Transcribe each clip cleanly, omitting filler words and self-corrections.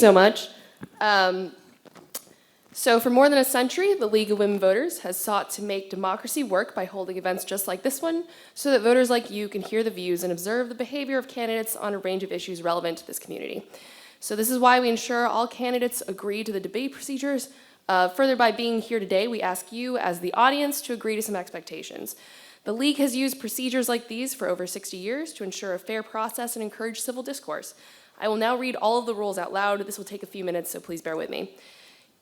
so much. So for more than a century, the League of Women Voters has sought to make democracy work by holding events just like this one, so that voters like you can hear the views and observe the behavior of candidates on a range of issues relevant to this community. So this is why we ensure all candidates agree to the debate procedures. Further, by being here today, we ask you as the audience to agree to some expectations. The League has used procedures like these for over 60 years to ensure a fair process and encourage civil discourse. I will now read all of the rules out loud. This will take a few minutes, so please bear with me.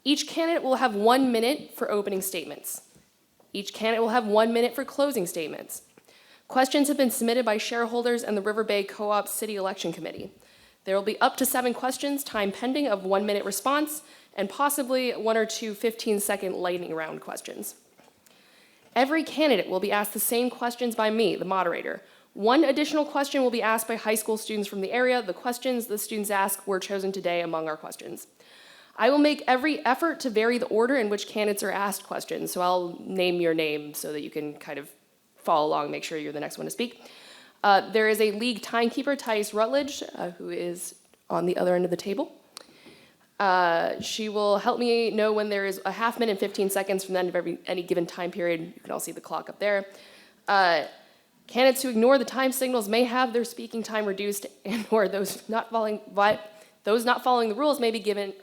Each candidate will have 1 minute for opening statements. Each candidate will have 1 minute for closing statements. Questions have been submitted by shareholders and the Riverbay Co-op City Election Committee. There will be up to 7 questions, time pending of 1 minute response, and possibly 1 or 2 15-second lightning round questions. Every candidate will be asked the same questions by me, the moderator. 1 additional question will be asked by high school students from the area. The questions the students ask were chosen today among our questions. I will make every effort to vary the order in which candidates are asked questions, so I'll name your name so that you can kind of follow along, make sure you're the next one to speak. There is a league timekeeper, Thais Rutledge, who is on the other end of the table. She will help me know when there is a half minute and 15 seconds from the end of any given time period. You can all see the clock up there. Candidates who ignore the time signals may have their speaking time reduced, and or those not following the rules may be given,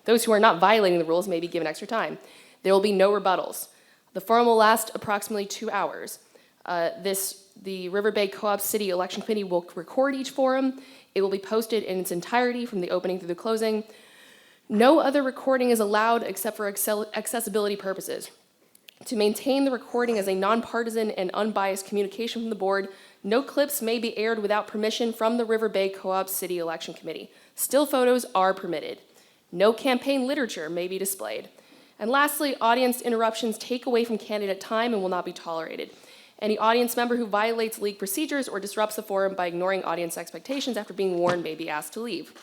those who are not violating the rules may be given extra time. There will be no rebuttals. The forum will last approximately 2 hours. The Riverbay Co-op City Election Committee will record each forum. It will be posted in its entirety from the opening through the closing. No other recording is allowed except for accessibility purposes. To maintain the recording as a nonpartisan and unbiased communication from the board, no clips may be aired without permission from the Riverbay Co-op City Election Committee. Still photos are permitted. No campaign literature may be displayed. And lastly, audience interruptions take away from candidate time and will not be tolerated. Any audience member who violates league procedures or disrupts the forum by ignoring audience expectations after being warned may be asked to leave.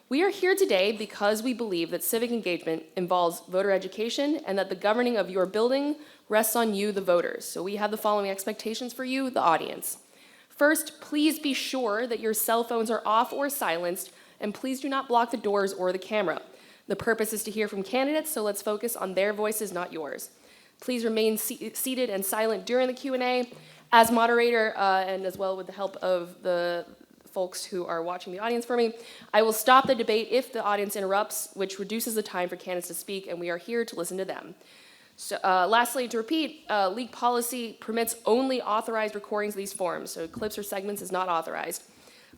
We are here today because we believe that civic engagement involves voter education and that the governing of your building rests on you, the voters. So we have the following expectations for you, the audience. First, please be sure that your cell phones are off or silenced, and please do not block the doors or the camera. The purpose is to hear from candidates, so let's focus on their voices, not yours. Please remain seated and silent during the Q&A. As moderator, and as well with the help of the folks who are watching the audience for me, I will stop the debate if the audience interrupts, which reduces the time for candidates to speak, and we are here to listen to them. So, lastly, to repeat, league policy permits only authorized recordings of these forums, so clips or segments is not authorized.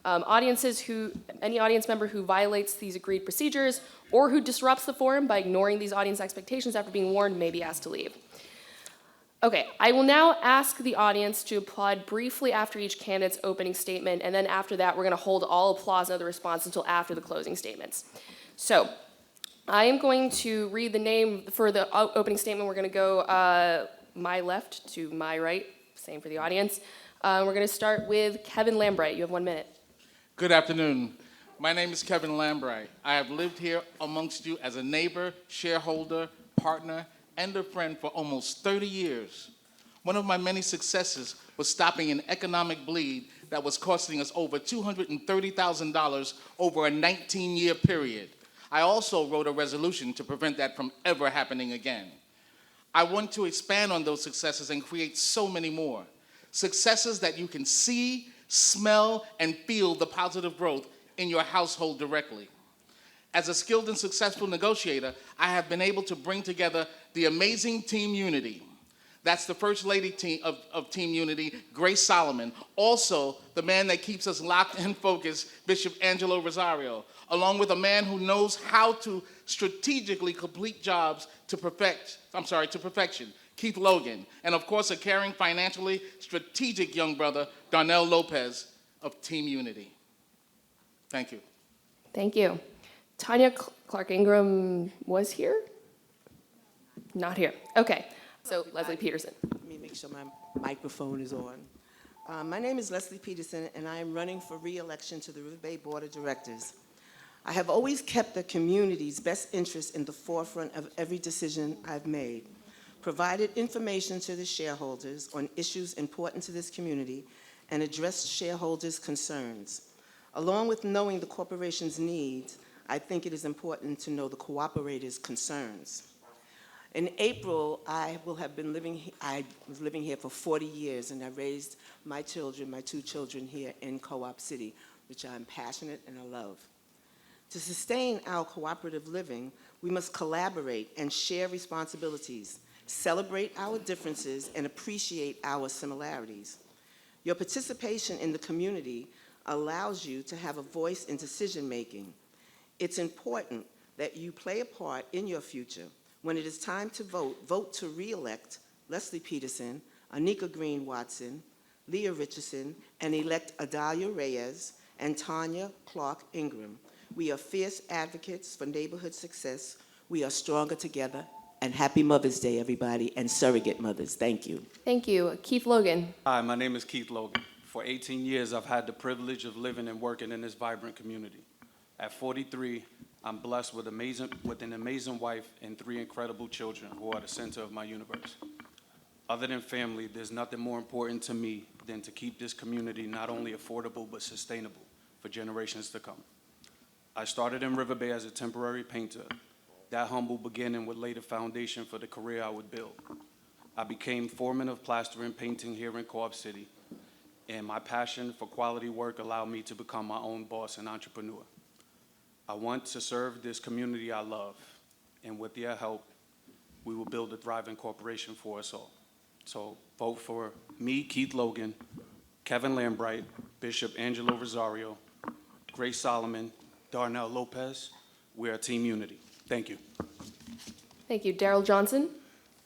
Any audience member who violates these agreed procedures or who disrupts the forum by ignoring these audience expectations after being warned may be asked to leave. Okay, I will now ask the audience to applaud briefly after each candidate's opening statement, and then after that, we're going to hold all applause and other response until after the closing statements. So, I am going to read the name for the opening statement. We're going to go my left to my right, same for the audience. We're going to start with Kevin Lambright. You have 1 minute. Good afternoon. My name is Kevin Lambright. I have lived here amongst you as a neighbor, shareholder, partner, and a friend for almost 30 years. One of my many successes was stopping an economic bleed that was costing us over $230,000 over a 19-year period. I also wrote a resolution to prevent that from ever happening again. I want to expand on those successes and create so many more. Successes that you can see, smell, and feel the positive growth in your household directly. As a skilled and successful negotiator, I have been able to bring together the amazing Team Unity. That's the First Lady of Team Unity, Grace Solomon. Also, the man that keeps us locked and focused, Bishop Angelo Rosario, along with a man who knows how to strategically complete jobs to perfection, Keith Logan. And of course, a caring, financially strategic young brother, Darnell Lopez of Team Unity. Thank you. Thank you. Tanya Clark Ingram was here? Not here. Okay. So Leslie Peterson. Let me make sure my microphone is on. My name is Leslie Peterson, and I am running for re-election to the Riverbay Board of Directors. I have always kept the community's best interest in the forefront of every decision I've made, provided information to the shareholders on issues important to this community, and addressed shareholders' concerns. Along with knowing the corporation's needs, I think it is important to know the cooperators' concerns. In April, I was living here for 40 years, and I raised my children, my 2 children here in Co-op City, which I'm passionate and I love. To sustain our cooperative living, we must collaborate and share responsibilities, celebrate our differences, and appreciate our similarities. Your participation in the community allows you to have a voice in decision-making. It's important that you play a part in your future. When it is time to vote, vote to re-elect Leslie Peterson, Anika Green Watson, Leah Richardson, and elect Adalia Reyes and Tanya Clark Ingram. We are fierce advocates for neighborhood success. We are stronger together. And happy Mother's Day, everybody, and surrogate mothers. Thank you. Thank you. Keith Logan. Hi, my name is Keith Logan. For 18 years, I've had the privilege of living and working in this vibrant community. At 43, I'm blessed with an amazing wife and 3 incredible children who are the center of my universe. Other than family, there's nothing more important to me than to keep this community not only affordable but sustainable for generations to come. I started in Riverbay as a temporary painter. That humble beginning would lay the foundation for the career I would build. I became foreman of plaster and painting here in Co-op City, and my passion for quality work allowed me to become my own boss and entrepreneur. I want to serve this community I love, and with your help, we will build a thriving corporation for us all. So vote for me, Keith Logan, Kevin Lambright, Bishop Angelo Rosario, Grace Solomon, Darnell Lopez. We're a team unity. Thank you. Thank you. Daryl Johnson.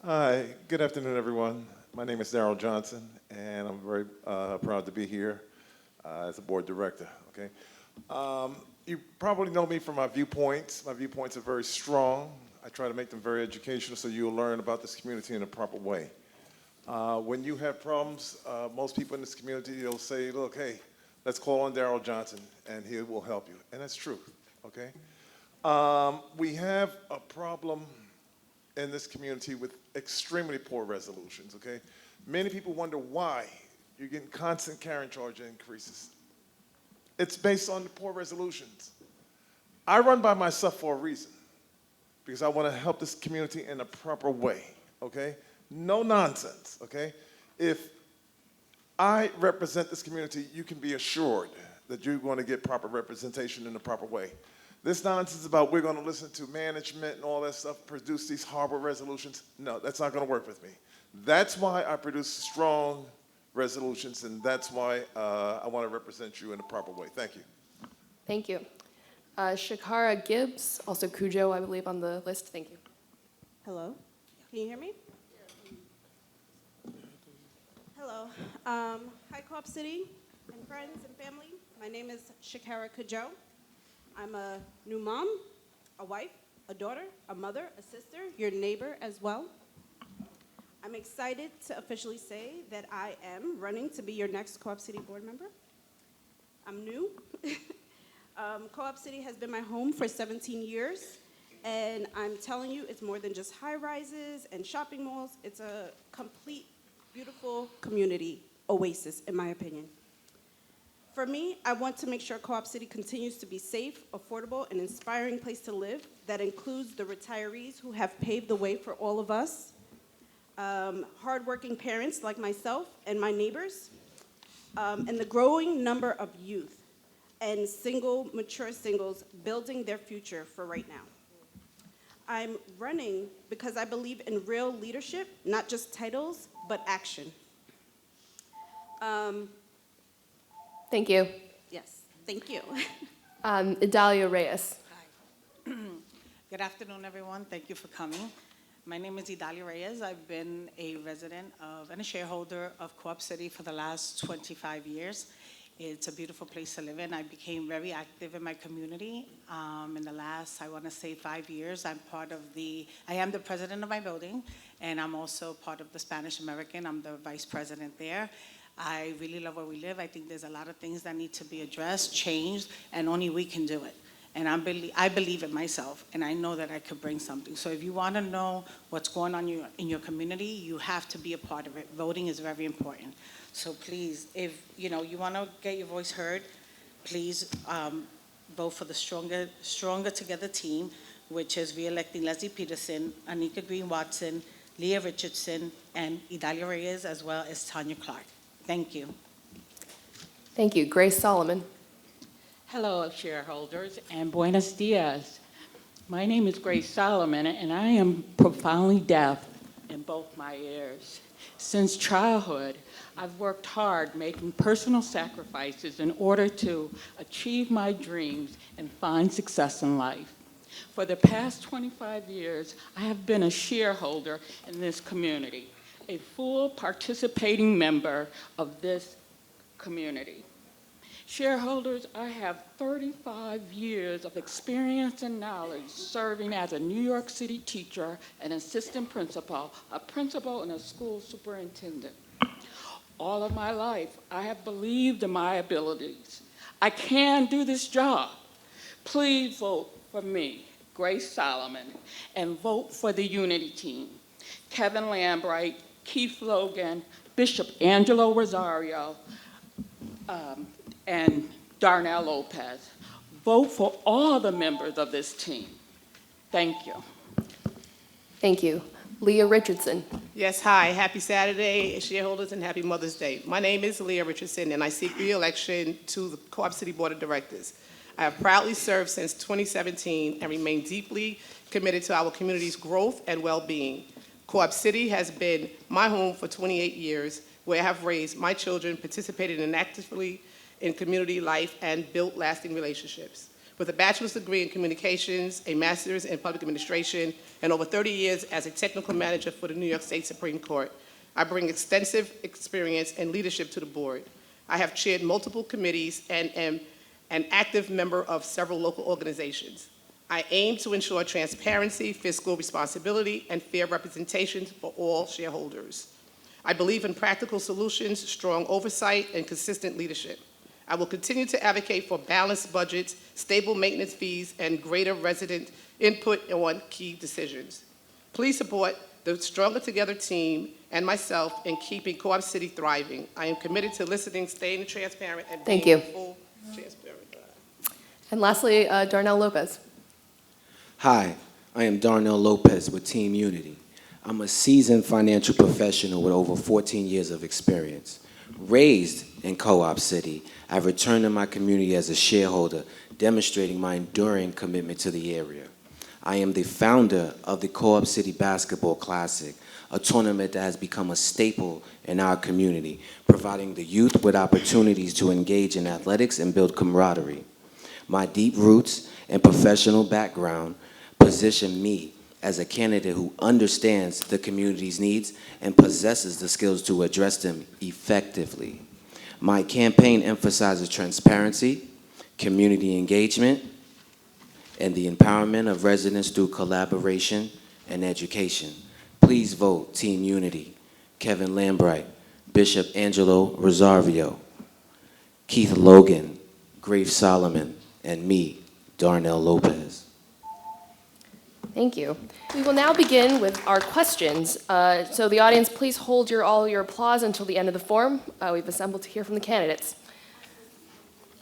Hi, good afternoon, everyone. My name is Darrell Johnson, and I'm very proud to be here as a board director, okay? You probably know me from my viewpoints. My viewpoints are very strong. I try to make them very educational so you'll learn about this community in a proper way. When you have problems, most people in this community, they'll say, look, hey, let's call on Darrell Johnson, and he will help you. And that's true, okay? We have a problem in this community with extremely poor resolutions, okay? Many people wonder why you're getting constant carrying charge increases. It's based on the poor resolutions. I run by myself for a reason, because I want to help this community in a proper way, okay? No nonsense, okay? If I represent this community, you can be assured that you're going to get proper representation in the proper way. This nonsense about we're going to listen to management and all that stuff, produce these horrible resolutions, no, that's not going to work with me. That's why I produce strong resolutions, and that's why I want to represent you in a proper way. Thank you. Thank you. Shakara Gibbs, also Cujo, I believe, on the list. Thank you. Hello, can you hear me? Hello. Hi, Co-op City and friends and family. My name is Shakara Kujo. I'm a new mom, a wife, a daughter, a mother, a sister, your neighbor as well. I'm excited to officially say that I am running to be your next Co-op City board member. I'm new. Co-op City has been my home for 17 years, and I'm telling you, it's more than just high-rises and shopping malls. It's a complete, beautiful community oasis, in my opinion. For me, I want to make sure Co-op City continues to be safe, affordable, and inspiring place to live that includes the retirees who have paved the way for all of us, hardworking parents like myself and my neighbors, and the growing number of youth and mature singles building their future for right now. I'm running because I believe in real leadership, not just titles, but action. Thank you. Yes, thank you. Idalia Reyes. Hi. Good afternoon, everyone. Thank you for coming. My name is Idalia Reyes. I've been a resident of and a shareholder of Co-op City for the last 25 years. It's a beautiful place to live in. I became very active in my community in the last, I want to say, 5 years. I am the president of my building, and I'm also part of the Spanish American. I'm the vice president there. I really love where we live. I think there's a lot of things that need to be addressed, changed, and only we can do it. And I believe in myself, and I know that I could bring something. So if you want to know what's going on in your community, you have to be a part of it. Voting is very important. So please, if you want to get your voice heard, please vote for the Stronger Together team, which is re-electing Leslie Peterson, Anika Green Watson, Leah Richardson, and Idalia Reyes, as well as Tanya Clark. Thank you. Thank you. Grace Solomon. Hello, shareholders, and buenos dias. My name is Grace Solomon, and I am profoundly deaf in both my ears. Since childhood, I've worked hard making personal sacrifices in order to achieve my dreams and find success in life. For the past 25 years, I have been a shareholder in this community, a full participating member of this community. Shareholders, I have 35 years of experience and knowledge serving as a New York City teacher, an assistant principal, a principal, and a school superintendent. All of my life, I have believed in my abilities. I can do this job. Please vote for me, Grace Solomon, and vote for the Unity team. Kevin Lambright, Keith Logan, Bishop Angelo Rosario, and Darnell Lopez. Vote for all the members of this team. Thank you. Thank you. Leah Richardson. Yes, hi. Happy Saturday, shareholders, and happy Mother's Day. My name is Leah Richardson, and I seek re-election to the Co-op City Board of Directors. I have proudly served since 2017 and remain deeply committed to our community's growth and well-being. Co-op City has been my home for 28 years, where I have raised my children, participated actively in community life, and built lasting relationships. With a bachelor's degree in communications, a master's in public administration, and over 30 years as a technical manager for the New York State Supreme Court, I bring extensive experience and leadership to the board. I have chaired multiple committees and am an active member of several local organizations. I aim to ensure transparency, fiscal responsibility, and fair representation for all shareholders. I believe in practical solutions, strong oversight, and consistent leadership. I will continue to advocate for balanced budgets, stable maintenance fees, and greater resident input on key decisions. Please support the Stronger Together team and myself in keeping Co-op City thriving. I am committed to listening, staying transparent, and Thank being you. full transparent. And lastly, Darnell Lopez. Hi, I am Darnell Lopez with Team Unity. I'm a seasoned financial professional with over 14 years of experience. Raised in Co-op City, I've returned to my community as a shareholder, demonstrating my enduring commitment to the area. I am the founder of the Co-op City Basketball Classic, a tournament that has become a staple in our community, providing the youth with opportunities to engage in athletics and build camaraderie. My deep roots and professional background position me as a candidate who understands the community's needs and possesses the skills to address them effectively. My campaign emphasizes transparency, community engagement, and the empowerment of residents through collaboration and education. Please vote Team Unity, Kevin Lambright, Bishop Angelo Rosario, Keith Logan, Grace Solomon, and me, Darnell Lopez. Thank you. We will now begin with our questions. So the audience, please hold all your applause until the end of the forum. We've assembled to hear from the candidates.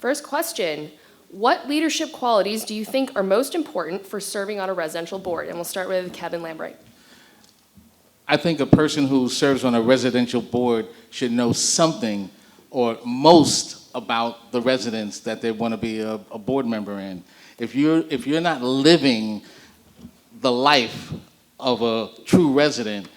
First question, what leadership qualities do you think are most important for serving on a residential board? And we'll start with Kevin Lambright. I think a person who serves on a residential board should know something or most about the residents that they want to be a board member in. If you're not living the life of a true resident,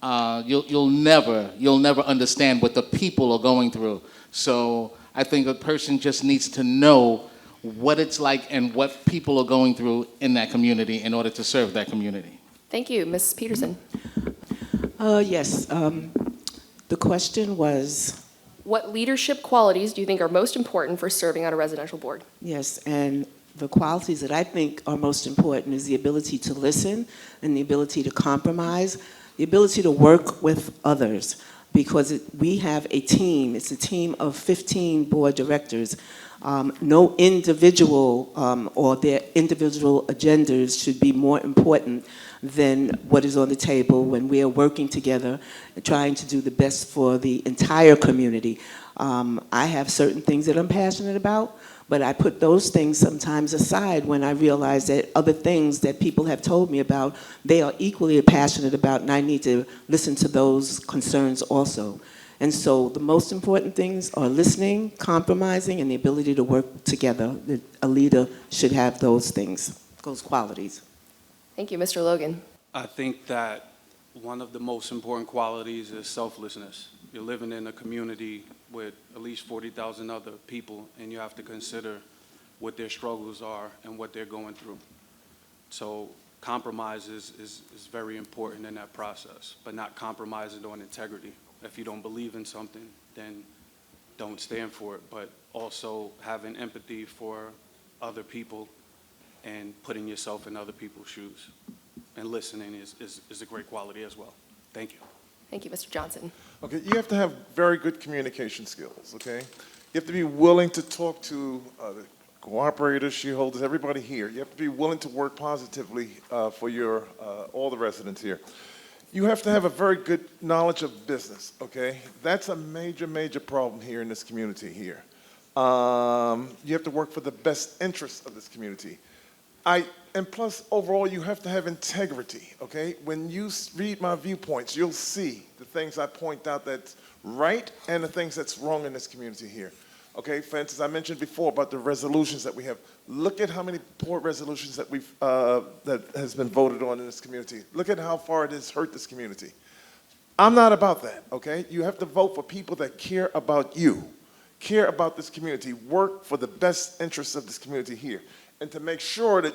you'll never understand what the people are going through. So I think a person just needs to know what it's like and what people are going through in that community in order to serve that community. Thank you. Ms. Peterson. Yes, the question was, What leadership qualities do you think are most important for serving on a residential board? yes, and the qualities that I think are most important is the ability to listen and the ability to compromise, the ability to work with others, because we have a team. It's a team of 15 board directors. No individual or their individual agendas should be more important than what is on the table when we are working together and trying to do the best for the entire community. I have certain things that I'm passionate about, But I put those things sometimes aside when I realize that other things that people have told me about, they are equally passionate about, and I need to listen to those concerns also. And so the most important things are listening, compromising, and the ability to work together. A leader should have those things, those qualities. Thank you, Mr. Logan. I think that one of the most important qualities is selflessness. You're living in a community with at least 40,000 other people, and you have to consider what their struggles are and what they're going through. So compromise is very important in that process, but not compromising on integrity. If you don't believe in something, then don't stand for it, but also having empathy for other people and putting yourself in other people's shoes. And listening is a great quality as well. Thank you. Thank you, Mr. Johnson. Okay, you have to have very good communication skills, okay? You have to be willing to talk to the cooperators, shareholders, everybody here. You have to be willing to work positively for your all the residents here. You have to have a very good knowledge of business, okay? That's a major, major problem here in this community here. You have to work for the best interests of this community. And plus, overall, you have to have integrity, okay? When you read my viewpoints, you'll see the things I point out that's right and the things that's wrong in this community here. Okay, for instance, I mentioned before about the resolutions that we have. Look at how many poor resolutions that that has been voted on in this community. Look at how far it has hurt this community. I'm not about that, okay? You have to vote for people that care about you, care about this community, work for the best interests of this community here, and to make sure that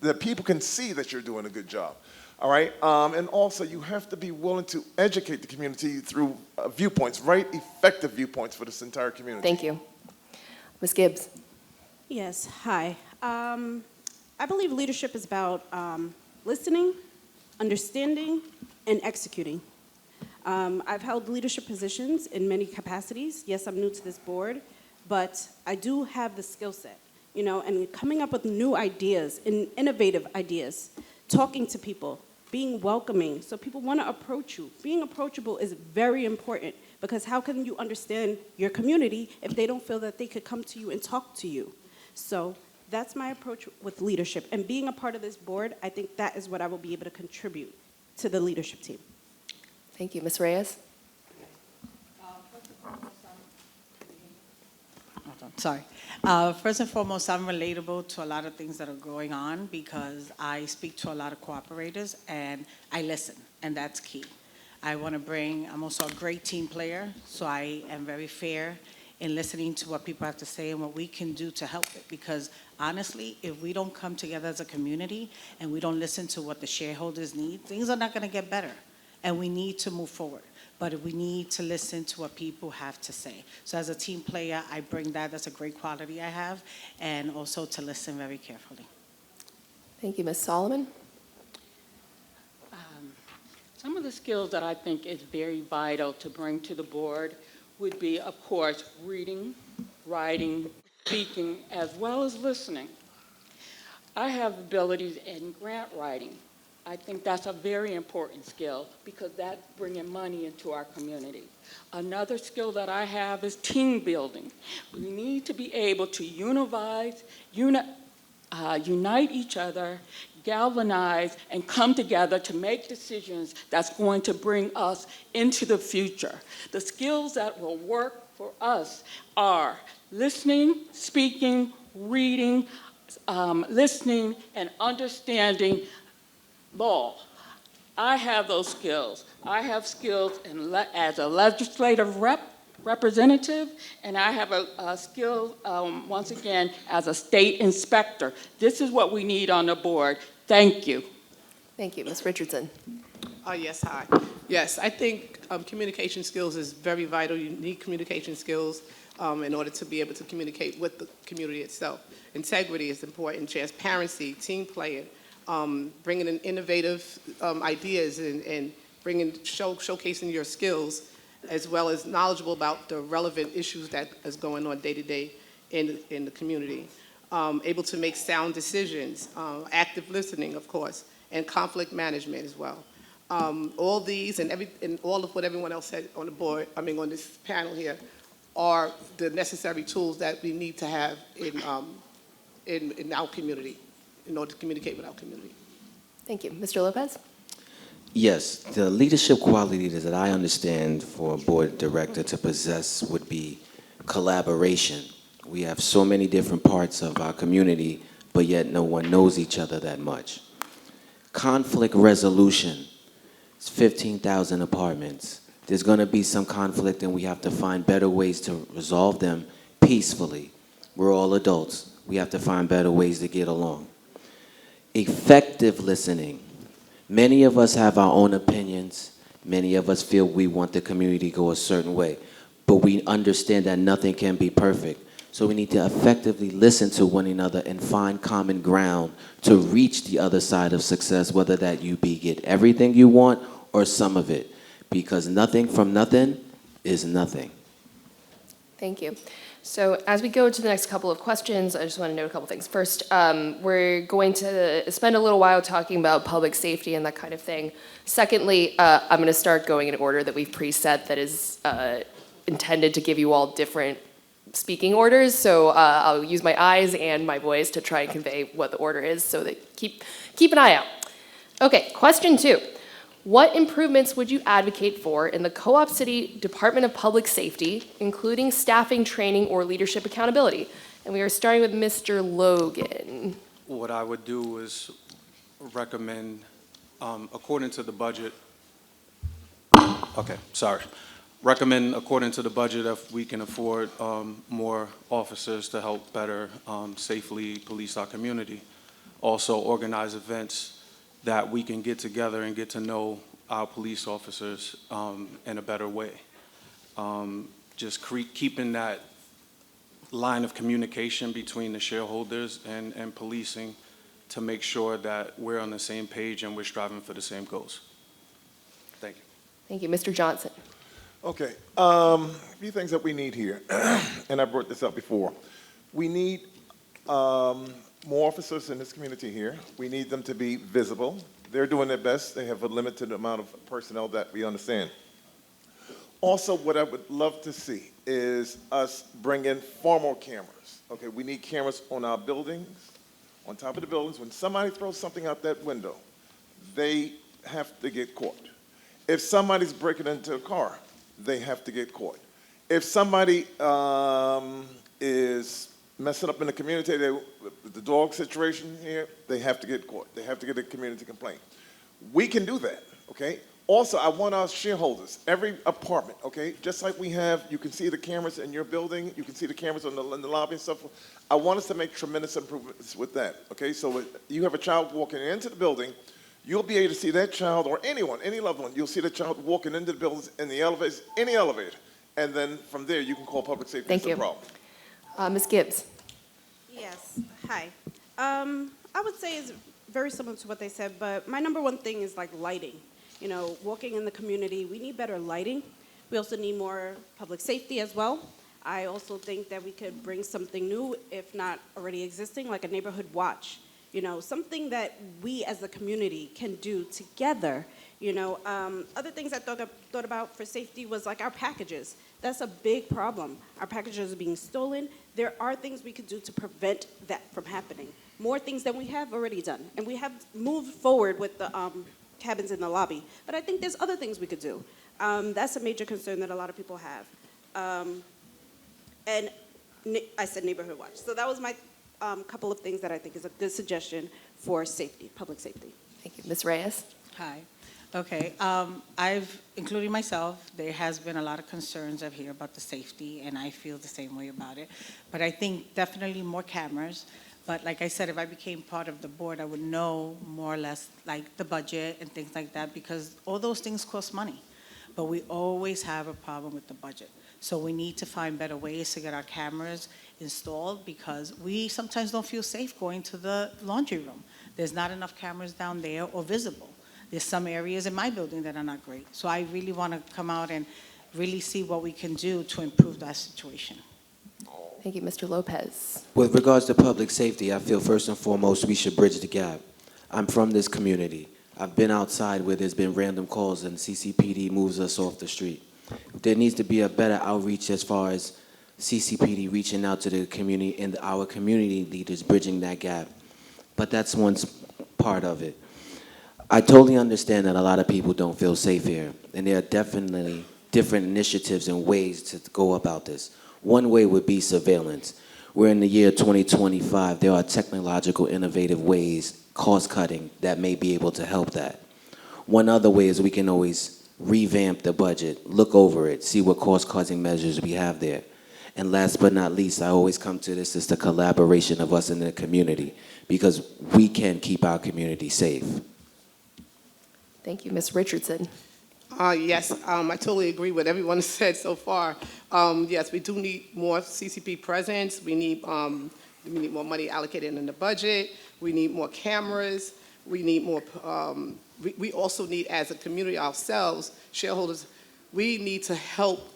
that people can see that you're doing a good job. All right, and also you have to be willing to educate the community through viewpoints, right? Effective viewpoints for this entire community. Thank you. Ms. Gibbs. Yes, hi. I believe leadership is about listening, understanding, and executing. I've held leadership positions in many capacities. Yes, I'm new to this board, but I do have the skill set, you know, and coming up with new ideas, innovative ideas, talking to people, being welcoming, so people want to approach you. Being approachable is very important, because how can you understand your community if they don't feel that they could come to you and talk to you? So that's my approach with leadership. And being a part of this board, I think that is what I will be able to contribute to the leadership team. Thank you. Ms. Reyes. Sorry. First and foremost, I'm relatable to a lot of things that are going on because I speak to a lot of cooperators and I listen, and that's key. I'm also a great team player, so I am very fair in listening to what people have to say and what we can do to help it. Because honestly, if we don't come together as a community and we don't listen to what the shareholders need, things are not going to get better, and we need to move forward. But we need to listen to what people have to say. So as a team player, I bring that. That's a great quality I have, and also to listen very carefully. Thank you. Ms. Solomon. Some of the skills that I think is very vital to bring to the board would be, of course, reading, writing, speaking, as well as listening. I have abilities in grant writing. I think that's a very important skill because that's bringing money into our community. Another skill that I have is team building. We need to be able to unite each other, galvanize, and come together to make decisions that's going to bring us into the future. The skills that will work for us are listening, speaking, reading, listening, and understanding law. I have those skills. I have skills as a legislative representative, and I have a skill, once again, as a state inspector. This is what we need on the board. Thank you. Thank you. Ms. Richardson. Yes, hi. Yes, I think communication skills is very vital. You need communication skills in order to be able to communicate with the community itself. Integrity is important, transparency, team playing, bringing in innovative ideas and showcasing your skills, as well as knowledgeable about the relevant issues that is going on day to day in the community. Able to make sound decisions, active listening, of course, and conflict management as well. All these and all of what everyone else said on the board, on this panel here, are the necessary tools that we need to have in our community, in order to communicate with our community. Thank you. Mr. Lopez? Yes, the leadership qualities that I understand for a board director to possess would be collaboration. We have so many different parts of our community, but yet no one knows each other that much. Conflict resolution. It's 15,000 apartments. There's going to be some conflict, and we have to find better ways to resolve them peacefully. We're all adults. We have to find better ways to get along. Effective listening. Many of us have our own opinions. Many of us feel we want the community to go a certain way. But we understand that nothing can be perfect. So we need to effectively listen to one another and find common ground to reach the other side of success, whether that you be get everything you want or some of it. Because nothing from nothing is nothing. Thank you. So as we go to the next couple of questions, I just want to note a couple things. First, we're going to spend a little while talking about public safety and that kind of thing. Secondly, I'm going to start going in order that we've preset that is intended to give you all different speaking orders. So I'll use my eyes and my voice to try and convey what the order is, so that keep an eye out. Okay, question 2. What improvements would you advocate for in the Co-op City Department of Public Safety, including staffing, training, or leadership accountability? And we are starting with Mr. Logan. What I would do is recommend, according to the budget, recommend according to the budget if we can afford more officers to help better safely police our community. Also organize events that we can get together and get to know our police officers in a better way. Just keeping that line of communication between the shareholders and policing to make sure that we're on the same page and we're striving for the same goals. Thank you. Thank you. Mr. Johnson. Okay, a few things that we need here, and I brought this up before. We need more officers in this community here. We need them to be visible. They're doing their best. They have a limited amount of personnel that we understand. Also, what I would love to see is us bring in far more cameras. Okay, we need cameras on our buildings, on top of the buildings. When somebody throws something out that window, they have to get caught. If somebody's breaking into a car, they have to get caught. If somebody is messing up in the community, the dog situation here, they have to get caught. They have to get a community complaint. We can do that, okay? Also, I want our shareholders, every apartment, okay, just like we have, you can see the cameras in your building, you can see the cameras in the lobby and stuff. I want us to make tremendous improvements with that, okay? So if you have a child walking into the building, you'll be able to see that child, or anyone, any loved one, you'll see the child walking into the buildings, in the elevators, any elevator. And then from there, you can call public safety. Thank you. Problem. Ms. Gibbs. Yes, hi. I would say it's very similar to what they said, but my number one thing is like lighting. You know, walking in the community, we need better lighting. We also need more public safety as well. I also think that we could bring something new, if not already existing, like a neighborhood watch. You know, something that we as a community can do together. You know, other things I thought about for safety was like our packages. That's a big problem. Our packages are being stolen. There are things we could do to prevent that from happening. More things than we have already done. And we have moved forward with the cabins in the lobby. But I think there's other things we could do. That's a major concern that a lot of people have. And I said neighborhood watch. So that was my couple of things that I think is a good suggestion for safety, public safety. Thank you. Ms. Reyes. Hi. Okay. Including myself, there has been a lot of concerns I've heard about the safety, and I feel the same way about it. But I think definitely more cameras. But like I said, if I became part of the board, I would know more or less like the budget and things like that, because all those things cost money. But we always have a problem with the budget. So we need to find better ways to get our cameras installed, because we sometimes don't feel safe going to the laundry room. There's not enough cameras down there or visible. There's some areas in my building that are not great. So I really want to come out and really see what we can do to improve that situation. Thank you. Mr. Lopez. With regards to public safety, I feel first and foremost we should bridge the gap. I'm from this community. I've been outside where there's been random calls and CCPD moves us off the street. There needs to be a better outreach as far as CCPD reaching out to the community and our community leaders bridging that gap. But that's one part of it. I totally understand that a lot of people don't feel safe here, and there are definitely different initiatives and ways to go about this. One way would be surveillance. We're in the year 2025. There are technological, innovative ways, cost cutting, that may be able to help that. One other way is we can always revamp the budget, look over it, see what cost-cutting measures we have there. And last but not least, I always come to this, is the collaboration of us in the community, because we can keep our community safe. Thank you, Ms. Richardson. Yes, I totally agree with everyone has said so far. Yes, we do need more CCP presence. We need more money allocated in the budget. We need more cameras. We need more. We also need, as a community ourselves, shareholders, we need to help.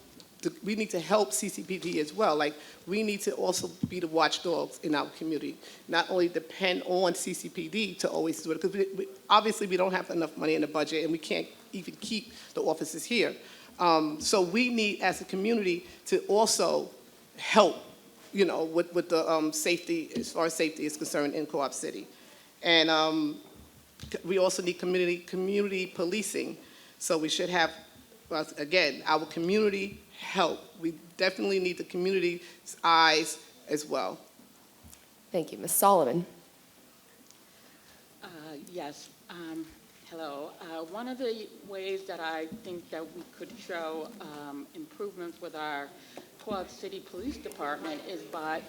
We need to help CCPD as well. Like, we need to also be the watchdogs in our community. Not only depend on CCPD to always do it, because obviously we don't have enough money in the budget, and we can't even keep the offices here. So we need, as a community, to also help, with the safety, as far as safety is concerned in Co-op City. And we also need community policing. So we should have, again, our community help. We definitely need the community's eyes as well. Thank you, Ms. Solomon. Yes. Hello. One of the ways that I think that we could show improvements with our Co-op City Police Department is by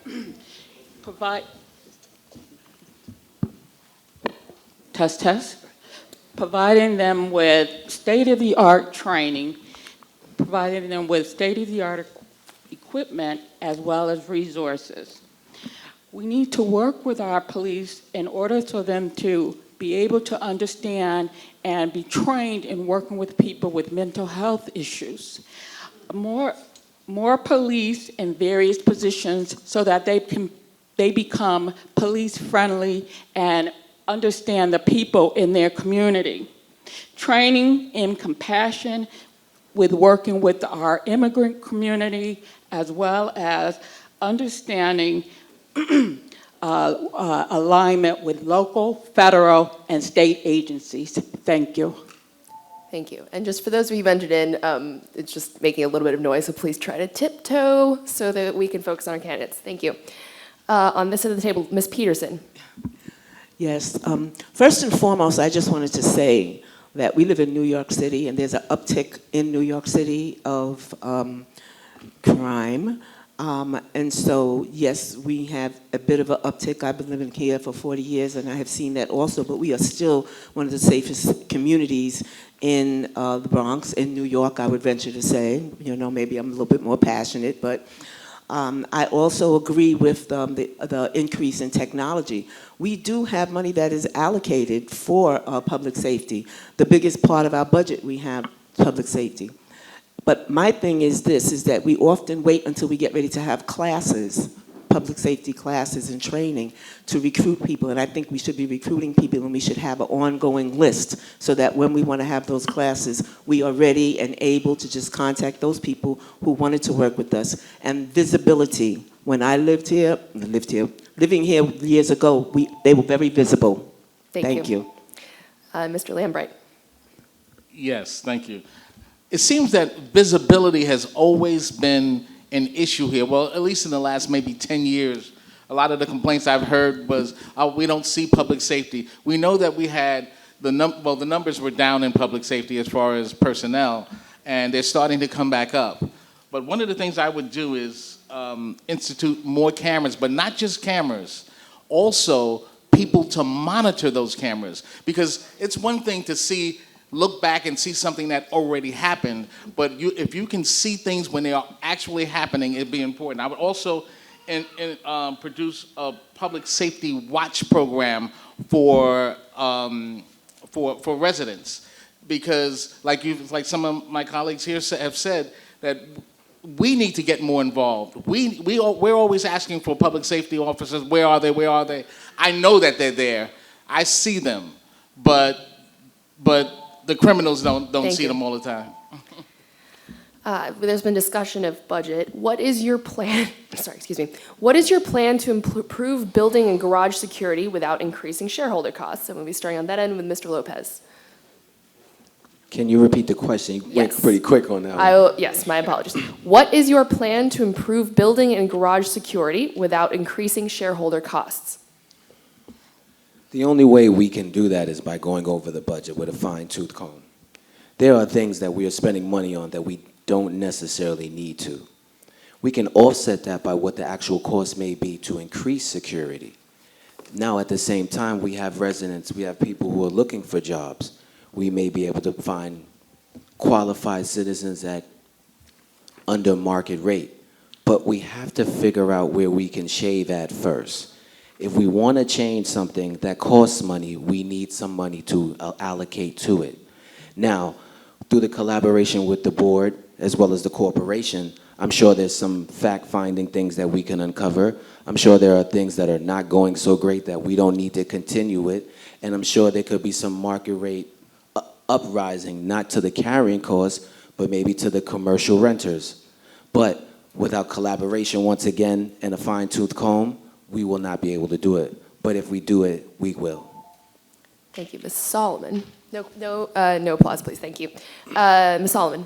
providing them with state-of-the-art training, providing them with state-of-the-art equipment as well as resources. We need to work with our police in order for them to be able to understand and be trained in working with people with mental health issues. More police in various positions so that they become police-friendly and understand the people in their community. Training in compassion with working with our immigrant community, as well as understanding alignment with local, federal, and state agencies. Thank you. Thank you. And just for those of you who've entered in, it's just making a little bit of noise, so please try to tiptoe so that we can focus on our candidates. Thank you. On this side of the table, Ms. Peterson. Yes. First and foremost, I just wanted to say that we live in New York City, and there's an uptick in New York City of crime. And so, yes, we have a bit of an uptick. I've been living here for 40 years, and I have seen that also, but we are still one of the safest communities in the Bronx, in New York, I would venture to say. Maybe I'm a little bit more passionate, but I also agree with the increase in technology. We do have money that is allocated for public safety. The biggest part of our budget, we have public safety. But my thing is this, is that we often wait until we get ready to have classes, public safety classes and training, to recruit people. And I think we should be recruiting people, and we should have an ongoing list so that when we want to have those classes, we are ready and able to just contact those people who wanted to work with us. And visibility. When I living here years ago, they were very visible. Thank you. Mr. Lambright. Yes, thank you. It seems that visibility has always been an issue here. Well, at least in the last maybe 10 years, a lot of the complaints I've heard was, we don't see public safety. We know that we had the numbers were down in public safety as far as personnel, and they're starting to come back up. But one of the things I would do is institute more cameras, but not just cameras, also people to monitor those cameras. Because it's one thing to look back and see something that already happened, but if you can see things when they are actually happening, it'd be important. I would also produce a public safety watch program for residents, because like some of my colleagues here have said, that we need to get more involved. We're always asking for public safety officers. Where are they? Where are they? I know that they're there. I see them, but the criminals don't see them all the time. There's been discussion of budget. What is your plan? Sorry, excuse me. What is your plan to improve building and garage security without increasing shareholder costs? And we'll be starting on that end with Mr. Lopez. Can you repeat the question? You went Yes. pretty quick on that one. Yes, my apologies. What is your plan to improve building and garage security without increasing shareholder costs? The only way we can do that is by going over the budget with a fine-tooth comb. There are things that we are spending money on that we don't necessarily need to. We can offset that by what the actual cost may be to increase security. Now, at the same time, we have residents, we have people who are looking for jobs. We may be able to find qualified citizens at under market rate, but we have to figure out where we can shave at first. If we want to change something that costs money, we need some money to allocate to it. Now, through the collaboration with the board, as well as the corporation, I'm sure there's some fact-finding things that we can uncover. I'm sure there are things that are not going so great that we don't need to continue with, and I'm sure there could be some market rate uprising, not to the carrying cost, but maybe to the commercial renters. But without collaboration, once again, and a fine-tooth comb, we will not be able to do it. But if we do it, we will. Thank you, Ms. Solomon. No applause, please. Thank you. Ms. Solomon.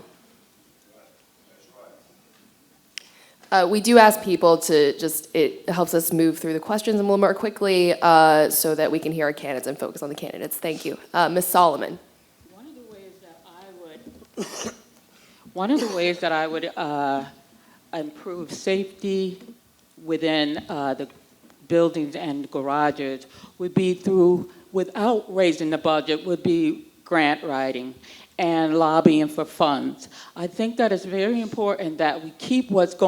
We do ask people to it helps us move through the questions a little more quickly so that we can hear our candidates and focus on the candidates. Thank you. Ms. Solomon. One of the ways that I would improve safety within the buildings and garages would be through, without raising the budget, would be grant writing and lobbying for funds. I think that it's very important that we keep what's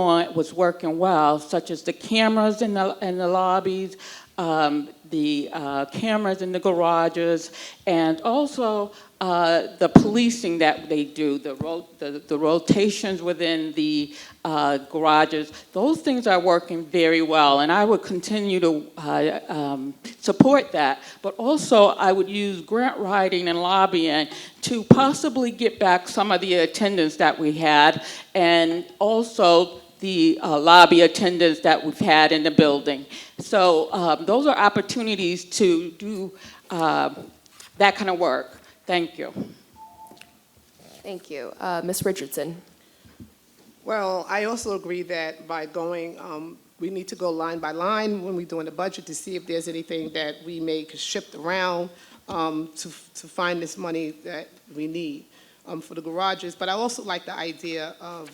working well, such as the cameras in the lobbies, the cameras in the garages, and also the policing that they do, the rotations within the garages. Those things are working very well, and I would continue to support that. But also, I would use grant writing and lobbying to possibly get back some of the attendance that we had, and also the lobby attendance that we've had in the building. So those are opportunities to do that kind of work. Thank you. Thank you. Ms. Richardson. Well, I also agree that by going, we need to go line by line when we're doing the budget to see if there's anything that we may shift around to find this money that we need for the garages. But I also like the idea of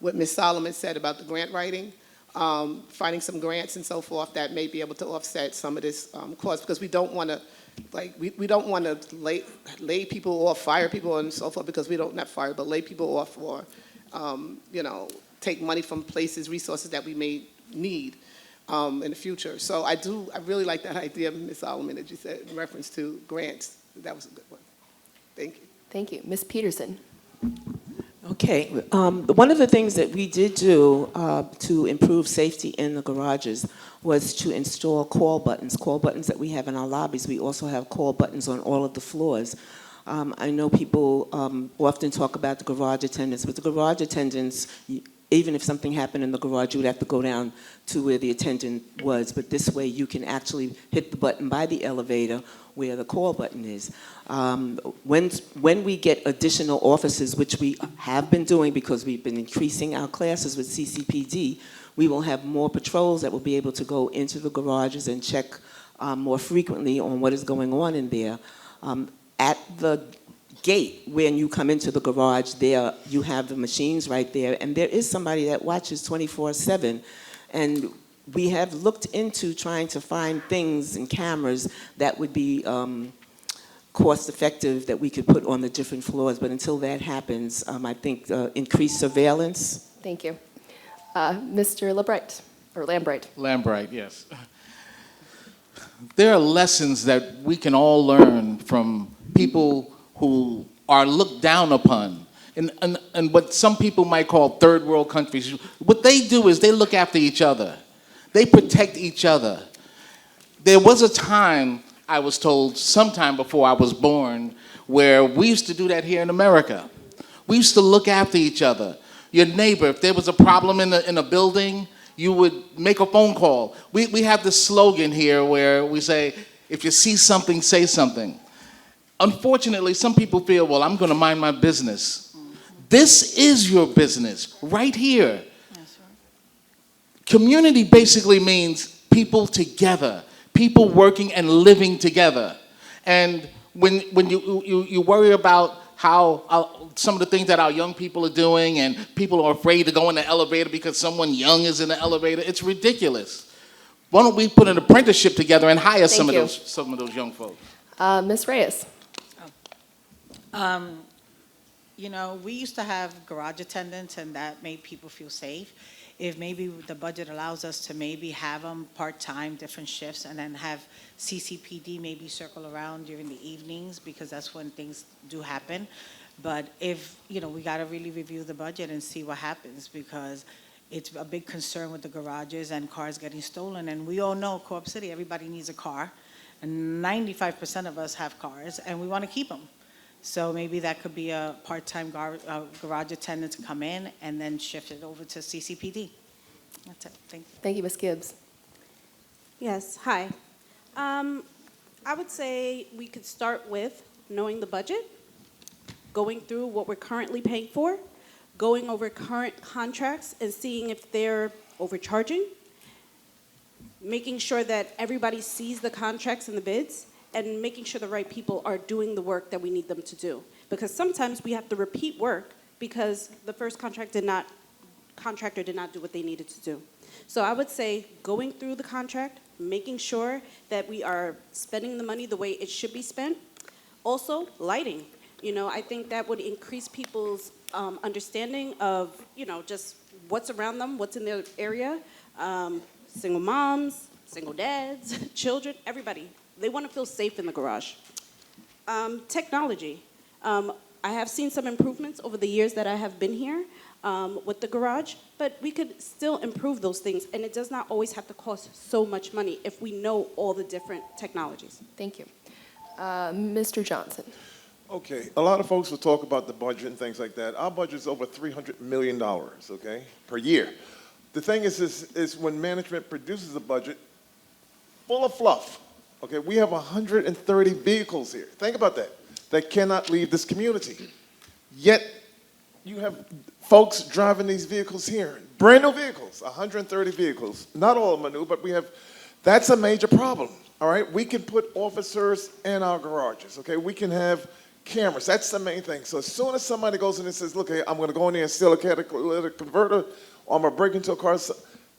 what Ms. Solomon said about the grant writing, finding some grants and so forth that may be able to offset some of this cost, because we don't want to, we don't want to lay people off, fire people and so forth, because we don't, not fire, but lay people off or, take money from places, resources that we may need in the future. So I really like that idea, Ms. Solomon, that you said in reference to grants. That was a good one. Thank you. Thank you. Ms. Peterson. Okay, one of the things that we did do to improve safety in the garages was to install call buttons that we have in our lobbies. We also have call buttons on all of the floors. I know people often talk about the garage attendants, but the garage attendants, even if something happened in the garage, you would have to go down to where the attendant was. But this way, you can actually hit the button by the elevator where the call button is. When we get additional officers, which we have been doing because we've been increasing our classes with CCPD, we will have more patrols that will be able to go into the garages and check more frequently on what is going on in there. At the gate, when you come into the garage, there you have the machines right there, and there is somebody that watches 24/7. And we have looked into trying to find things and cameras that would be cost effective that we could put on the different floors. But until that happens, I think increased surveillance. Thank you. Mr. LeBright, or Lambright. Lambright, yes. There are lessons that we can all learn from people who are looked down upon in what some people might call third world countries. What they do is they look after each other. They protect each other. There was a time, I was told, sometime before I was born, where we used to do that here in America. We used to look after each other. your neighbor. If there was a problem in a building, you would make a phone call. We have this slogan here where we say, if you see something, say something. Unfortunately, some people feel, well, I'm going to mind my business. This is your business right here. Community basically means people together, people working and living together. And when you worry about how some of the things that our young people are doing, and people are afraid to go in the elevator because someone young is in the elevator, it's ridiculous. Why don't we put an apprenticeship together and hire some of those young folks? Ms. Reyes. You know, we used to have garage attendants, and that made people feel safe. If maybe the budget allows us to maybe have them part-time, different shifts, and then have CCPD maybe circle around during the evenings, because that's when things do happen. But if, you know, we got to really review the budget and see what happens, because it's a big concern with the garages and cars getting stolen. And we all know, Co-op City, everybody needs a car, and 95% of us have cars, and we want to keep them. So maybe that could be a part-time garage attendant to come in and then shift it over to CCPD. That's it. Thank you. Thank you, Ms. Gibbs. Yes, hi. I would say we could start with knowing the budget, going through what we're currently paying for, going over current contracts and seeing if they're overcharging, making sure that everybody sees the contracts and the bids, and making sure the right people are doing the work that we need them to do. Because sometimes we have to repeat work because the first contractor did not do what they needed to do. So I would say going through the contract, making sure that we are spending the money the way it should be spent. Also, lighting. You know, I think that would increase people's understanding of, you know, just what's around them, what's in their area. Single moms, single dads, children, everybody. They want to feel safe in the garage. Technology. I have seen some improvements over the years that I have been here with the garage, but we could still improve those things, and it does not always have to cost so much money if we know all the different technologies. Thank you. Mr. Johnson. Okay, a lot of folks will talk about the budget and things like that. Our budget's over $300 million, okay, per year. The thing is when management produces a budget full of fluff, okay, we have 130 vehicles here. Think about that cannot leave this community. Yet, you have folks driving these vehicles here, brand new vehicles, 130 vehicles. Not all of them are new, but that's a major problem, all right? We can put officers in our garages, okay? We can have cameras, that's the main thing. So as soon as somebody goes in and says, look, hey, I'm gonna go in there and steal a catalytic converter, or I'm gonna break into a car,